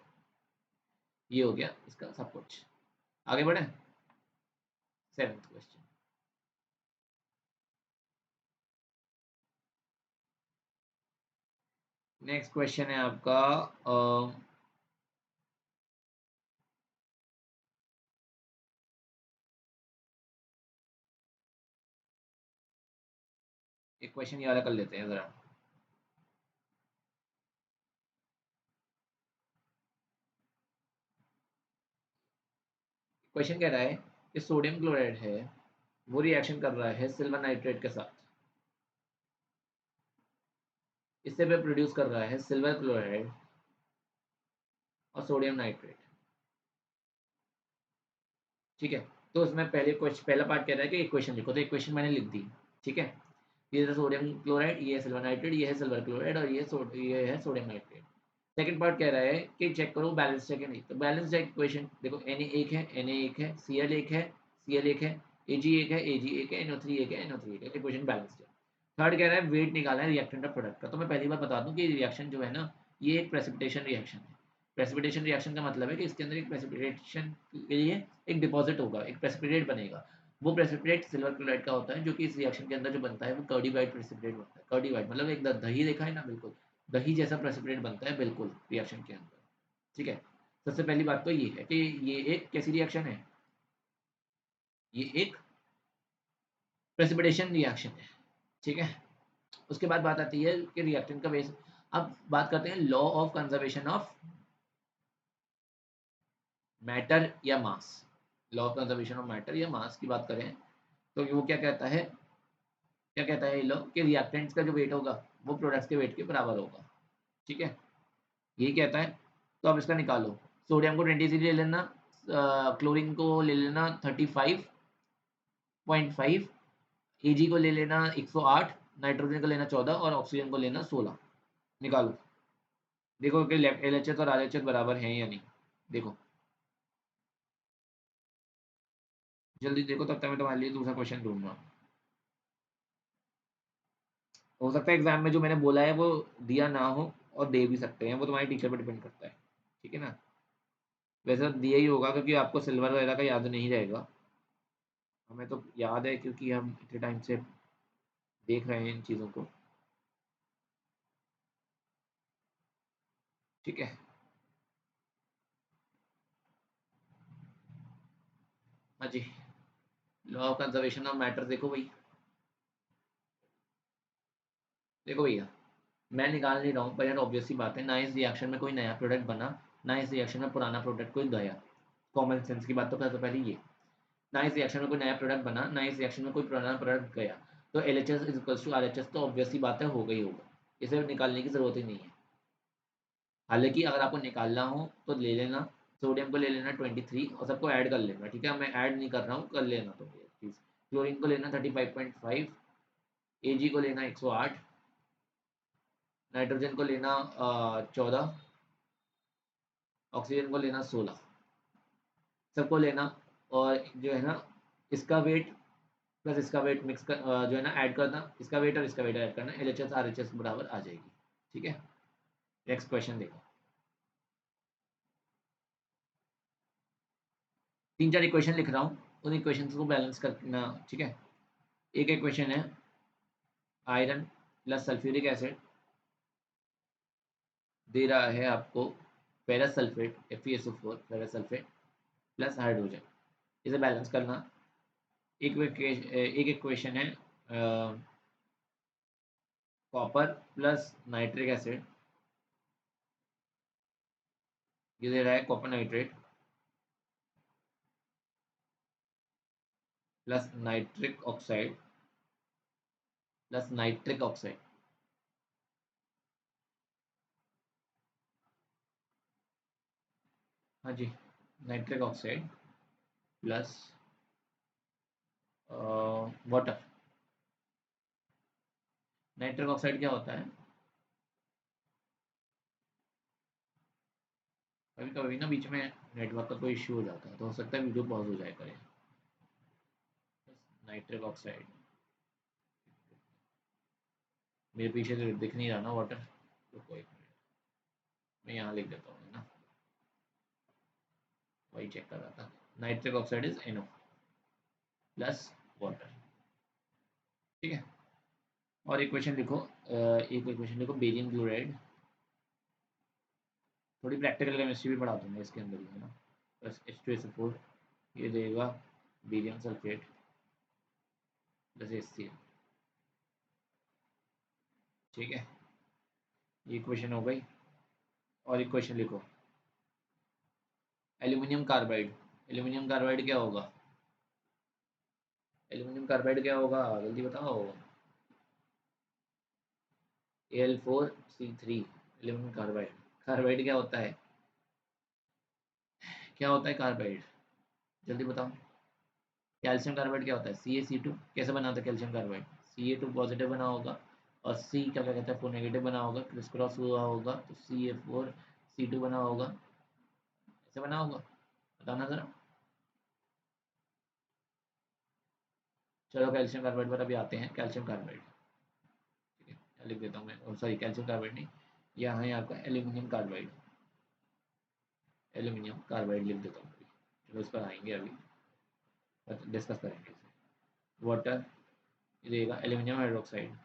ये हो गया इसका सब कुछ। आगे बढ़े 7th क्वेश्चन। नेक्स्ट क्वेश्चन है आपका एक क्वेश्चन ये वाला कर लेते हैं जरा। क्वेश्चन कह रहा है कि सोडियम क्लोराइड है वो रिएक्शन कर रहा है सिल्वर नाइट्रेट के साथ, इससे वह प्रोड्यूस कर रहा है सिल्वर क्लोराइड और सोडियम नाइट्रेट। ठीक है, तो उसमें पहले क्वेश्चन पहला पार्ट कह रहा है कि इक्वेशन लिखो, तो इक्वेशन मैंने लिख दी। ठीक है, ये है सोडियम क्लोराइड, ये है सिल्वर नाइट्रेट, ये है सिल्वर क्लोराइड और ये है सोडियम नाइट्रेट। सेकंड पार्ट कह रहा है कि चेक करो बैलेंस है कि नहीं, तो बैलेंस है इक्वेशन। देखो Na एक है, Na एक है, Cl एक है, Cl एक है, Ag एक है, Ag एक है, NO3 एक है, NO3 एक है, इक्वेशन बैलेंस्ड है। थर्ड कह रहा है वेट निकालना है रिएक्टेंट ऑफ प्रोडक्ट का। तो मैं पहली बार बता दूं कि रिएक्शन जो है ना, ये एक प्रेसिपिटेशन रिएक्शन है। प्रेसिपिटेशन रिएक्शन का मतलब है कि इसके अंदर एक प्रेसिपिटेशन के लिए एक डिपॉजिट होगा, एक प्रेसिपिटेट बनेगा। वो प्रेसिपिटेट सिल्वर क्लोराइड का होता है, जो कि इस रिएक्शन के अंदर जो बनता है वो कर्डी वाइट प्रेसिपिटेट बनता है। कर्डी वाइट मतलब एक दही देखा है ना, बिल्कुल दही जैसा प्रेसिपिटेट बनता है बिल्कुल रिएक्शन के अंदर। ठीक है, सबसे पहली बात तो ये है कि ये एक कैसी रिएक्शन है, ये एक प्रेसिपिटेशन रिएक्शन है। ठीक है, उसके बाद बात आती है कि रिएक्टेंट का बेस। अब बात करते हैं law of conservation of matter या mass. Law of conservation of matter या मास की बात करें तो वो क्या कहता है, क्या कहता है ये लॉ कि रिएक्टेंट्स का जो वेट होगा वो प्रोडक्ट्स के वेट के बराबर होगा। ठीक है, यही कहता है। तो अब इसका निकालो, सोडियम को 23 ले लेना, क्लोरीन को ले लेना 35.5, Ag को ले लेना 108, नाइट्रोजन को लेना 14 और ऑक्सीजन को लेना 16। निकालो, देखो कि LHS और RHS बराबर हैं या नहीं। देखो जल्दी देखो, तब तक मैं तुम्हारे लिए दूसरा क्वेश्चन ढूंढूंगा। हो सकता है एग्जाम में जो मैंने बोला है वो दिया ना हो और दे भी सकते हैं, वो तुम्हारे टीचर पर डिपेंड करता है। ठीक है ना, वैसे तो दिया ही होगा क्योंकि आपको सिल्वर वगैरह का याद नहीं रहेगा। हमें तो याद है क्योंकि हम इतने टाइम से देख रहे हैं इन चीज़ों को। ठीक है, हाँ जी, law of conservation of matter देखो भाई। देखो भैया, मैं निकाल नहीं रहा हूँ पर यार ऑब्वियस सी बात है, ना इस रिएक्शन में कोई नया प्रोडक्ट बना, ना इस रिएक्शन में पुराना प्रोडक्ट कोई गया। कॉमन सेंस की बात तो सबसे पहले ये, ना इस रिएक्शन में कोई नया प्रोडक्ट बना, ना इस रिएक्शन में कोई पुराना प्रोडक्ट गया। तो LHS is equals to RHS, तो ऑब्वियस सी बात है होगा ही होगा, इसे निकालने की जरूरत ही नहीं है। हालांकि अगर आपको निकालना हो तो ले लेना, सोडियम को ले लेना 23 और सबको ऐड कर लेना। ठीक है, मैं ऐड नहीं कर रहा हूँ, कर लेना तो प्लीज। क्लोरीन को लेना 35.5, Ag को लेना 108, नाइट्रोजन को लेना 14, ऑक्सीजन को लेना 16, सबको लेना। और जो है ना इसका वेट प्लस इसका वेट मिक्स कर जो है ना ऐड करना, इसका वेट और इसका वेट ऐड करना, LHS RHS बराबर आ जाएगी। ठीक है, नेक्स्ट क्वेश्चन देखो। 3-4 इक्वेशन लिख रहा हूँ, उन इक्वेशंस को बैलेंस करना। ठीक है, एक इक्वेशन है आयरन प्लस सल्फ्यूरिक एसिड दे रहा है आपको ferrous sulphate FeSO4 ferrous sulphate plus hydrogen, इसे बैलेंस करना। एक इक्वेशन है कॉपर प्लस नाइट्रिक एसिड, ये दे रहा है copper nitrate plus nitric oxide plus nitric oxide. हाँ जी, nitric oxide plus water. Nitric oxide क्या होता है, कभी कभी ना बीच में नेटवर्क का कोई इश्यू हो जाता है, तो हो सकता है वीडियो पॉज हो जाए करे। नाइट्रिक ऑक्साइड, मेरे पीछे तो दिख नहीं रहा ना वाटर, तो कोई मिनट, मैं यहाँ लिख देता हूँ ना, वही चेक कर रहा था। Nitric oxide is NO plus water. ठीक है, और इक्वेशन लिखो, एक इक्वेशन लिखो बेरियम क्लोराइड, थोड़ी प्रैक्टिकल केमिस्ट्री भी पढ़ा दूंगा इसके अंदर ही है ना, प्लस H2SO4, ये देगा बेरियम सल्फेट प्लस HCl। ठीक है, ये इक्वेशन हो गई। और इक्वेशन लिखो एल्यूमिनियम कार्बाइड। एल्यूमिनियम कार्बाइड क्या होगा, एल्यूमिनियम कार्बाइड क्या होगा, जल्दी बताओ। Al4C3 aluminium carbide. कार्बाइड क्या होता है, क्या होता है कार्बाइड, जल्दी बताओ। कैल्शियम कार्बाइड क्या होता है, CaC2। कैसे बना था कैल्शियम कार्बाइड, Ca2 पॉजिटिव बना होगा और C क्या क्या कहता है 4 नेगेटिव बना होगा, क्रिस क्रॉस हुआ होगा तो CA4C2 बना होगा, ऐसे बना होगा, बताना जरा। चलो कैल्शियम कार्बाइड पर अभी आते हैं, कैल्शियम कार्बाइड। ठीक है, लिख देता हूँ मैं, सॉरी कैल्शियम कार्बाइड नहीं, यहाँ है आपका एल्यूमिनियम कार्बाइड। एल्यूमिनियम कार्बाइड लिख देता हूँ, चलो इस पर आएंगे अभी, डिस्कस करेंगे इसे। वाटर, ये देगा एल्यूमिनियम हाइड्रोक्साइड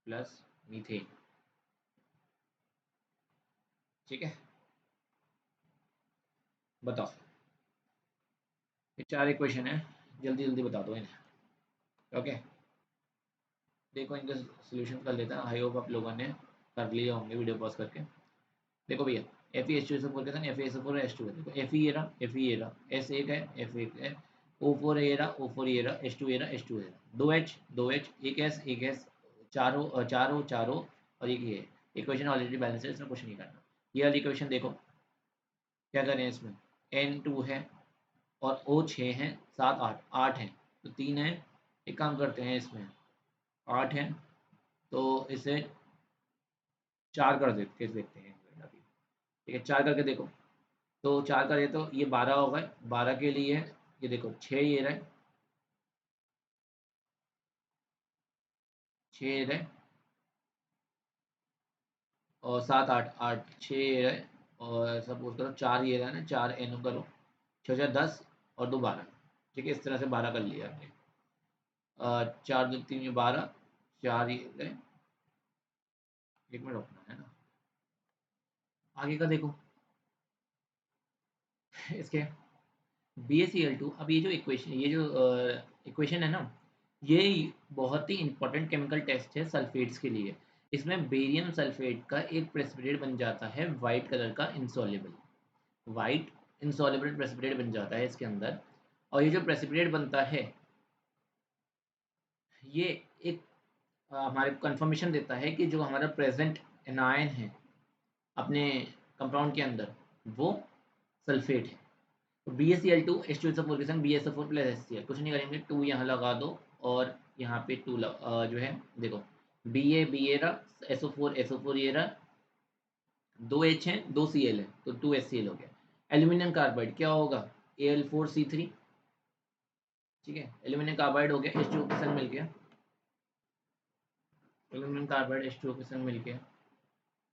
प्लस मीथेन। ठीक है, बताओ, ये 4 इक्वेशन है, जल्दी जल्दी बता दो इन्हें। ओके, देखो इनके सॉल्यूशन कर लेते हैं, आई होप आप लोगों ने कर लिए होंगे वीडियो पॉज करके। देखो भैया, FeH2SO4 के साथ FeSO4 H2 है, देखो Fe ये रहा S एक है, F एक है, O4 ये रहा O4 ये रहा H2 ये रहा H2 ये रहा, दो H एक S चारों और एक ये इक्वेशन ऑलरेडी बैलेंस है, इसमें कुछ नहीं करना। ये वाली इक्वेशन देखो, क्या करें इसमें, N2 है और O6 है, 7 8 8 है, तो 3 है, एक काम करते हैं इसमें 8 है, तो इसे 4 कर देते, कैसे देखते हैं अभी। ठीक है, 4 करके देखो, तो 4 करे तो ये 12 हो गए, 12 के लिए ये देखो 6 ये रहे, 6 ये रहे और 7 8 8 6 ये रहे, और सपोज करो 4 ये रहा ना, 4 एनो करो, 6 4 10 और 2 12। ठीक है, इस तरह से 12 कर लिया आपने। 4 2 3 12, 4 ये रहे, एक मिनट रुकना है ना, आगे का देखो इसके BaCl2। अब ये जो इक्वेशन, ये जो इक्वेशन है ना, ये बहुत ही इंपॉर्टेंट केमिकल टेस्ट है सल्फेट्स के लिए। इसमें बेरियम सल्फेट का एक प्रेसिपिटेट बन जाता है वाइट कलर का इनसॉल्युबल, वाइट इनसॉल्युबल प्रेसिपिटेट बन जाता है इसके अंदर। और ये जो प्रेसिपिटेट बनता है, ये एक हमारे को कंफर्मेशन देता है कि जो हमारा प्रेजेंट एनायन है अपने कंपाउंड के अंदर, वो सल्फेट है। तो BaCl2 H2SO4 के संग BaSO4 प्लस HCl, कुछ नहीं करेंगे, 2 यहाँ लगा दो और यहाँ पे 2 जो है देखो, Ba रहा, SO4 ये रहा, 2 H है 2 Cl है, तो 2 HCl हो गया। एल्यूमिनियम कार्बाइड क्या होगा, Al4C3 ठीक है, एल्यूमिनियम कार्बाइड हो गया, H2O के संग मिल गया, एल्यूमिनियम कार्बाइड H2O के संग मिल गया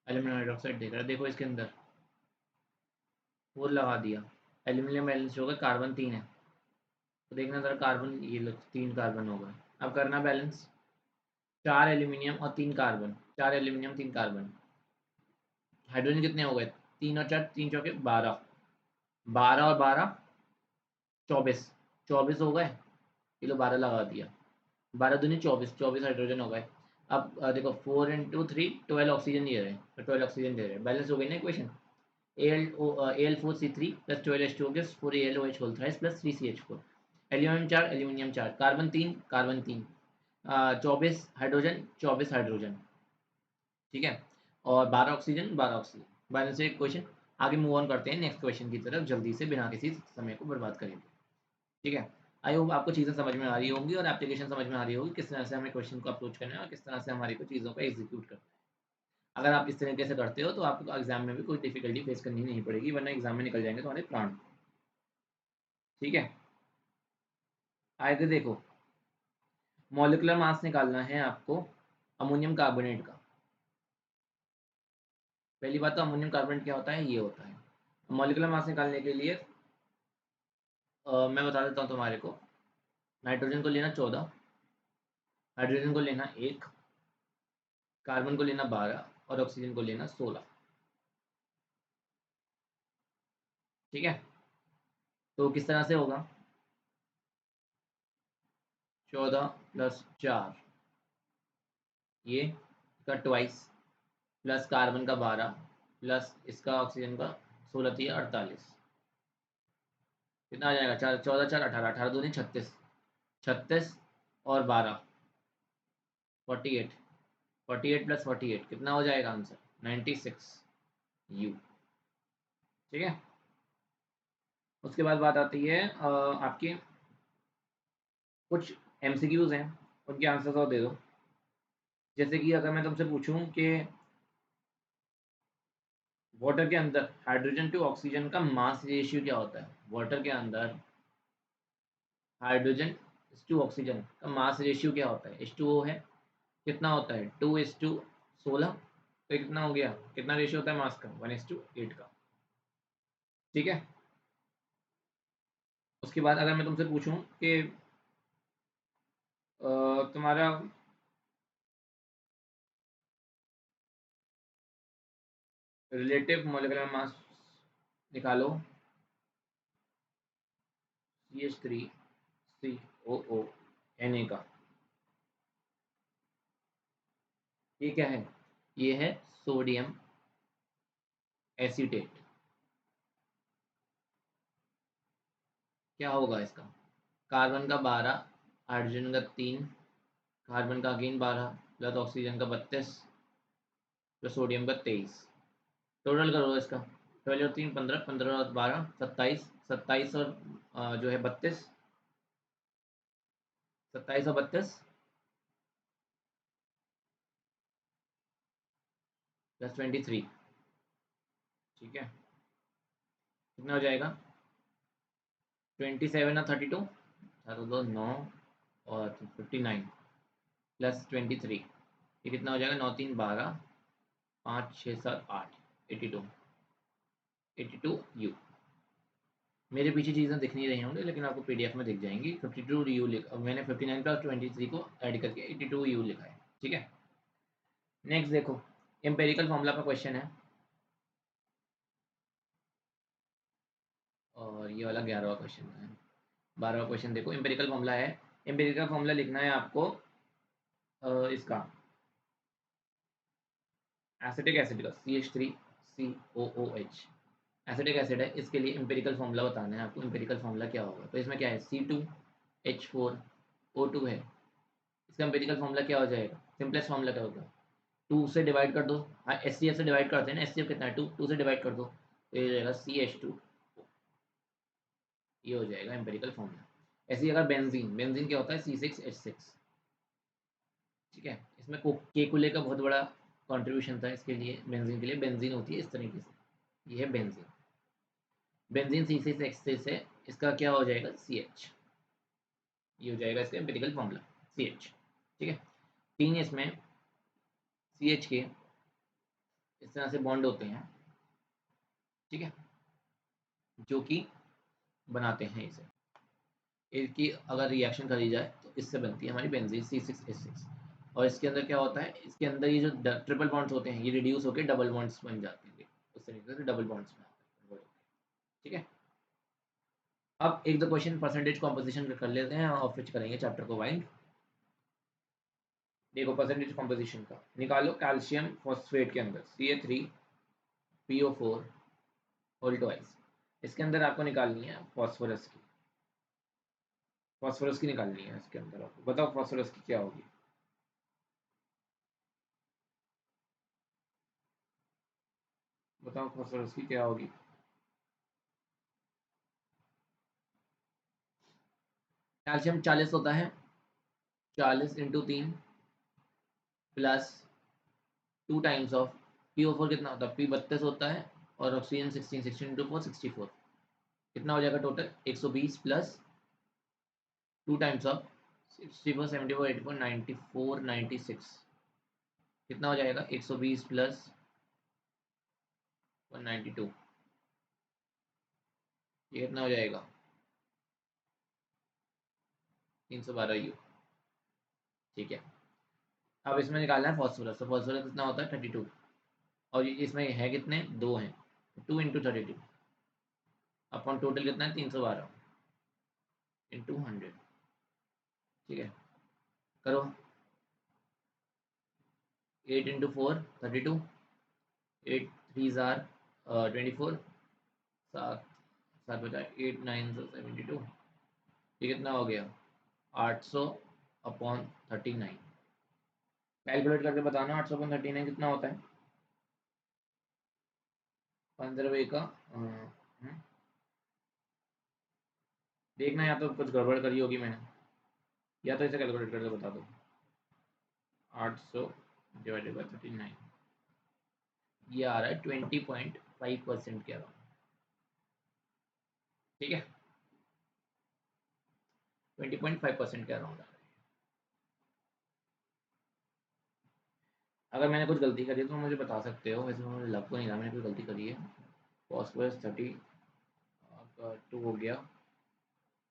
एल्यूमिनियम हाइड्रोक्साइड देख रहा है, देखो इसके अंदर 4 लगा दिया, एल्यूमिनियम बैलेंस हो गया, कार्बन 3 है, तो देखना जरा कार्बन, ये लो 3 कार्बन हो गए। अब करना बैलेंस, 4 एल्यूमिनियम और 3 कार्बन, 4 एल्यूमिनियम 3 कार्बन, हाइड्रोजन कितने हो गए, 3 और 4, 3 चौके 12, 12 और 12 24, 24 हो गए, ये लो 12 लगा दिया, 12 दूनी 24, 24 हाइड्रोजन हो गए। अब देखो 4 इंटू 3 12 ऑक्सीजन दे रहे हैं, तो 12 ऑक्सीजन दे रहे हैं, बैलेंस हो गई ना equation. Al4C3 plus 12H2O gives 4AlOH whole thrice plus 3CH4, aluminium 4 aluminium 4, carbon 3 carbon 3, 24 hydrogen 24 hydrogen, ठीक है, और 12 ऑक्सीजन 12 ऑक्सीजन, बैलेंस है इक्वेशन। आगे मूव ऑन करते हैं नेक्स्ट क्वेश्चन की तरफ जल्दी से, बिना किसी समय को बर्बाद करेंगे, ठीक है। आई होप आपको चीज़ें समझ में आ रही होंगी और एप्लीकेशन समझ में आ रही होगी, किस तरह से हमें क्वेश्चन को अप्रोच करना है और किस तरह से हमारी को चीज़ों को एग्जीक्यूट करना है। अगर आप इस तरीके से करते हो तो आपको एग्जाम में भी कोई डिफिकल्टी फेस करनी नहीं पड़ेगी, वरना एग्जाम में निकल जाएंगे तुम्हारे प्राण, ठीक है। आगे देखो, मॉलिक्यूलर मास निकालना है आपको अमोनियम कार्बोनेट का। पहली बात तो अमोनियम कार्बोनेट क्या होता है, ये होता है। मॉलिक्यूलर मास निकालने के लिए मैं बता देता हूँ तुम्हारे को, नाइट्रोजन को लेना 14, हाइड्रोजन को लेना 1, कार्बन को लेना 12 और ऑक्सीजन को लेना 16, ठीक है। तो किस तरह से होगा, 14 प्लस 4 ये इसका ट्वाइस, प्लस कार्बन का 12 प्लस इसका ऑक्सीजन का 16 थी 48, कितना आ जाएगा, 4 14 4 18, 18 दूनी 36, 36 और 12 48, 48 प्लस 48 कितना हो जाएगा आंसर, 96 यू, ठीक है। उसके बाद बात आती है आपके कुछ एमसीक्यूज हैं, उनके आंसर्स और दे दो। जैसे कि अगर मैं तुमसे पूछूं कि वाटर के अंदर हाइड्रोजन टू ऑक्सीजन का मास रेशियो क्या होता है, वाटर के अंदर हाइड्रोजन टू ऑक्सीजन का मास रेशियो क्या होता है, H2O है, कितना होता है 2:16, तो ये कितना हो गया, कितना रेशियो होता है मास का, 1:8 का, ठीक है। उसके बाद अगर मैं तुमसे पूछूं कि तुम्हारा रिलेटिव मोलिकुलर मास निकालो CH3COO Na का, ये क्या है, ये है सोडियम एसीटेट, क्या होगा इसका, कार्बन का 12, हाइड्रोजन का 3, कार्बन का अगेन 12 प्लस ऑक्सीजन का 32 प्लस सोडियम का 23, टोटल करो इसका, 12 और 3 15, 15 और 12 27, 27 और जो है 32, 27 और 32 प्लस 23, ठीक है, कितना हो जाएगा, 27 और 32, तो दो 9 और 59 प्लस 23, ये कितना हो जाएगा, 9 3 12 5 6 7 8, 82, 82 यू। मेरे पीछे चीज़ें दिख नहीं रही होंगी लेकिन आपको पीडीएफ में दिख जाएंगी, 52 यू लिखा मैंने, 59 प्लस 23 को ऐड करके 82 यू लिखा है, ठीक है। नेक्स्ट देखो, एम्पेरिकल फॉर्मूला का क्वेश्चन है, और ये वाला 11वां क्वेश्चन है, 12वां क्वेश्चन देखो, एम्पेरिकल फॉर्मूला है, एम्पेरिकल फॉर्मूला लिखना है आपको इसका एसिटिक एसिड का CH3COOH, एसिटिक एसिड है, इसके लिए एम्पेरिकल फॉर्मूला बताना है आपको, एम्पेरिकल फॉर्मूला क्या होगा, तो इसमें क्या है C2H4O2 है, इसका एम्पेरिकल फॉर्मूला क्या हो जाएगा, सिंपलेस्ट फॉर्मूला क्या होगा, 2 से डिवाइड कर दो, हाँ HCl से डिवाइड करते हैं ना, HCl कितना है 2, 2 से डिवाइड कर दो तो ये हो जाएगा CH2, ये हो जाएगा एम्पेरिकल फॉर्मूला। ऐसे ही अगर बेंजीन, बेंजीन क्या होता है C6H6, ठीक है, इसमें केकुले का बहुत बड़ा कंट्रीब्यूशन था इसके लिए, बेंजीन के लिए, बेंजीन होती है इस तरीके से, ये है बेंजीन, बेंजीन C6H6 है, इसका क्या हो जाएगा CH, ये हो जाएगा इसका एम्पिरिकल फॉर्मूला CH। ठीक है, 3 इसमें CH के इस तरह से बॉन्ड होते हैं, ठीक है, जो कि बनाते हैं इसे। इसकी अगर रिएक्शन करी जाए तो इससे बनती है हमारी बेंजीन C6H6। और इसके अंदर क्या होता है, इसके अंदर ये जो ट्रिपल बॉन्ड्स होते हैं ये रिड्यूस होकर डबल बॉन्ड्स बन जाते हैं, उस तरीके से डबल बॉन्ड्स में आते हैं। ठीक है, अब एक दो क्वेश्चन परसेंटेज कॉम्पोजिशन कर लेते हैं और फिर करेंगे चैप्टर को वाइंड। देखो परसेंटेज कॉम्पोजिशन का निकालो, कैल्शियम फॉस्फेट के अंदर CA3PO4 होल ट्वाइस। इसके अंदर आपको निकालनी है फॉस्फोरस की, फॉस्फोरस की निकालनी है इसके अंदर। आपको बताओ फॉस्फोरस की क्या होगी। बताओ फॉस्फोरस की क्या होगी। कैल्शियम 40 होता है, 40 × 3 प्लस 2 टाइम्स ऑफ PO4 कितना होता है, P32 होता है, और ऑक्सीजन 16, 16 × 4 64। कितना हो जाएगा टोटल 120 प्लस 2 टाइम्स ऑफ 64 74 84 94 96। कितना हो जाएगा 120 प्लस 192, ये कितना हो जाएगा 312 U। ठीक है, अब इसमें निकालना है फॉस्फोरस। तो फॉस्फोरस कितना होता है 32, और इसमें है कितने, 2 हैं, 2 × 32 अपॉन टोटल कितना है 312 × 100। ठीक है, करो 8 × 4 32, 8 3 आर 24, 7 7 बचा 8 9 72। ये कितना हो गया 800/39। कैलकुलेट करके बताना 800/39 कितना होता है। 15 का देखना, या तो कुछ गड़बड़ करी होगी मैंने, या तो इसे कैलकुलेट करके बता दो। 800/39 ये आ रहा है 20.5% के अराउंड। ठीक है, 20.5% के अराउंड आ रहा है। अगर मैंने कुछ गलती करी है तो मुझे बता सकते हो, वैसे मुझे लग तो नहीं रहा मैंने कोई गलती करी है। फॉस्फोरस 30 आपका 2 हो गया,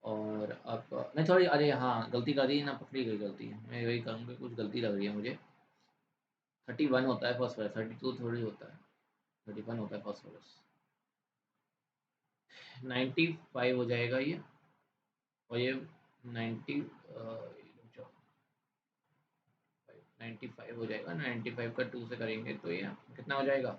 और आपका नहीं सॉरी, अरे हाँ गलती करी ना, पकड़ी गई गलती है, मैं वही कहूँगा कुछ गलती लग रही है मुझे। 31 होता है फॉस्फोरस, 32 थोड़ी होता है, 31 होता है फॉस्फोरस। 95 हो जाएगा ये, और ये 90 95 हो जाएगा। 95 का 2 से करेंगे तो ये कितना हो जाएगा,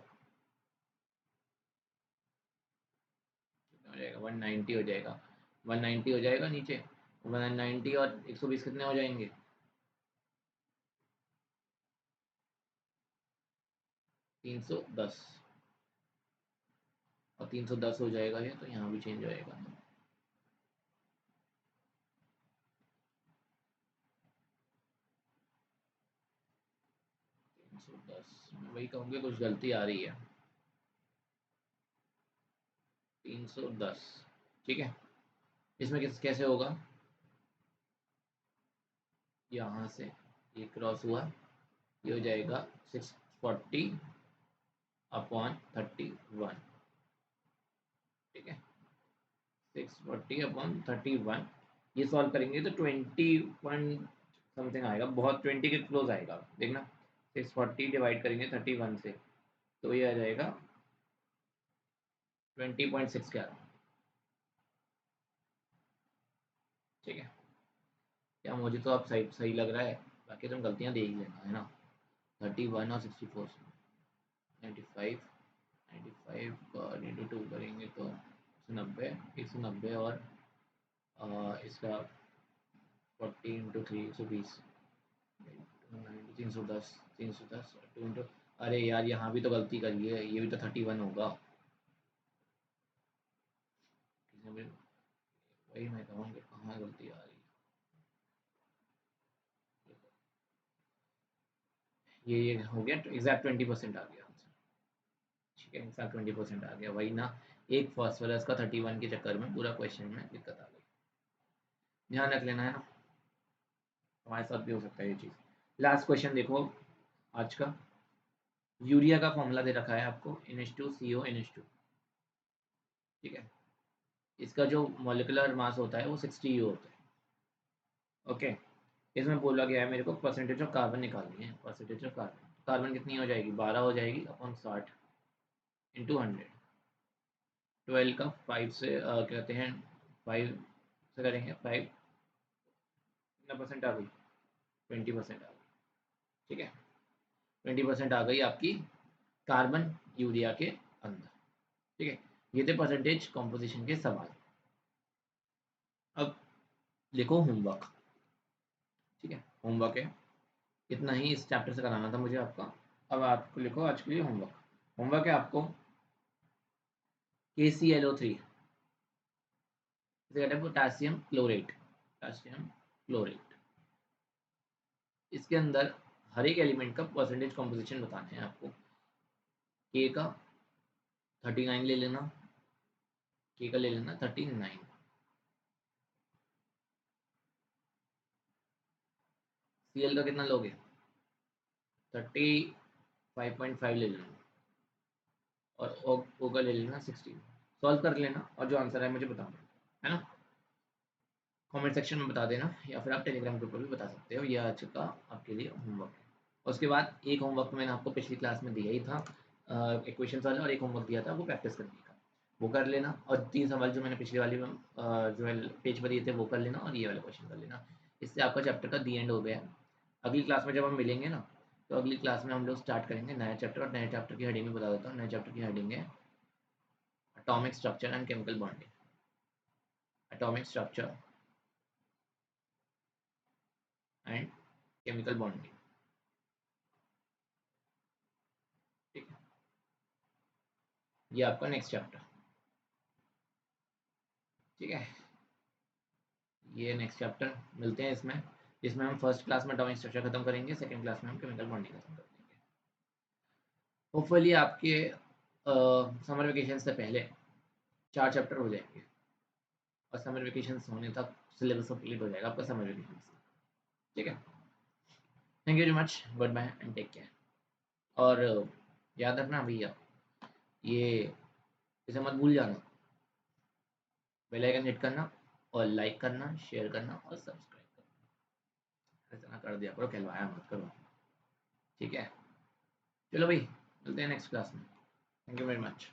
कितना हो जाएगा 190 हो जाएगा। 190 हो जाएगा नीचे, 190 और 120 कितने हो जाएंगे 310, और 310 हो जाएगा ये, तो यहाँ भी चेंज हो जाएगा। 310 मैं वही कहूँगी कुछ गलती आ रही है। 310 ठीक है, इसमें कैसे होगा, यहाँ से ये क्रॉस हुआ, ये हो जाएगा 640/31। ठीक है, 640/31। ये सॉल्व करेंगे तो 20 पॉइंट समथिंग आएगा, बहुत 20 के क्लोज आएगा। देखना 640 डिवाइड करेंगे 31 से, तो ये आ जाएगा 20.6 के अराउंड। ठीक है, क्या मुझे तो अब सही सही लग रहा है, बाकी तुम गलतियाँ देख ही लेना, है ना। 31 और 64 95, 95 का × 2 करेंगे तो 190, 190, और इसका 40 × 3 120, 310, 310 2 अरे यार यहाँ भी तो गलती करी है, ये भी तो 31 होगा। वही मैं कहूँगी कहाँ गलती आ रही है। ये हो गया एग्जैक्ट 20% आ गया आंसर। ठीक है, एग्जैक्ट 20% आ गया, वही ना, एक फॉस्फोरस का 31 के चक्कर में पूरा क्वेश्चन में दिक्कत आ गई। ध्यान रख लेना, है ना। हमारे साथ भी हो सकता है ये चीज़। लास्ट क्वेश्चन देखो आज का, यूरिया का फॉर्मूला दे रखा है आपको NH2CO NH2, ठीक है। इसका जो मॉलिक्यूलर मास होता है वो 60 U होता है, ओके। इसमें बोला गया है मेरे को परसेंटेज ऑफ कार्बन निकालनी है, परसेंटेज ऑफ कार्बन, कार्बन कितनी हो जाएगी 12 हो जाएगी अपॉन 60 इंटू 100। 12 का 5 से कहते हैं 5 से करेंगे 5, कितना परसेंट आ गई 20% आ गई, ठीक है। 20% आ गई आपकी कार्बन यूरिया के अंदर, ठीक है। ये थे परसेंटेज कॉम्पोजिशन के सवाल। अब देखो होमवर्क, ठीक है। होमवर्क है, इतना ही इस चैप्टर से कराना था मुझे आपका। अब आपको लिखो आज के लिए होमवर्क। होमवर्क है आपको KClO3, इसे कहते हैं पोटासियम क्लोरेट, पोटासियम क्लोरेट। इसके अंदर हर एक एलिमेंट का परसेंटेज कॉम्पोजिशन बताना है आपको। के का 39 ले लेना, के का ले लेना 39, Cl का कितना लोगे 35.5 ले लेना, और O का ले लेना 16। सॉल्व कर लेना और जो आंसर है मुझे बता देना, है ना। कमेंट सेक्शन में बता देना, या फिर आप टेलीग्राम ग्रुप पर भी बता सकते हो। ये आज का आपके लिए होमवर्क है। उसके बाद एक होमवर्क मैंने आपको पिछली क्लास में दिया ही था, इक्वेशन वाला, और एक होमवर्क दिया था वो प्रैक्टिस करने का, वो कर लेना। और 3 सवाल जो मैंने पिछली वाली जो है पेज पर दिए थे वो कर लेना, और ये वाला क्वेश्चन कर लेना। इससे आपका चैप्टर का दी एंड हो गया है। अगली क्लास में जब हम मिलेंगे ना, तो अगली क्लास में हम लोग स्टार्ट करेंगे नया चैप्टर। और नए चैप्टर की हेडिंग में बता देता हूँ, नए चैप्टर की हेडिंग है atomic structure and chemical bonding. Atomic structure and chemical bonding, ठीक है। ये आपका नेक्स्ट चैप्टर, ठीक है। ये नेक्स्ट चैप्टर मिलते हैं इसमें, जिसमें हम फर्स्ट क्लास में एटॉमिक स्ट्रक्चर खत्म करेंगे, सेकंड क्लास में हम केमिकल बॉन्डिंग खत्म कर देंगे। होपफुली आपके समर वेकेशन से पहले 4 चैप्टर हो जाएंगे, और समर वेकेशन होने तक सिलेबस कंप्लीट हो जाएगा आपका समर वेकेशन से, ठीक है। Thank you very much, goodbye and take care. और याद रखना भैया, ये इसे मत भूल जाना, बेल आइकन हिट करना, और लाइक करना, शेयर करना और सब्सक्राइब करना। ऐसा ना कर दिया करो, कहलवाया मत करो, ठीक है। चलो भाई, मिलते हैं नेक्स्ट क्लास में। Thank you very much.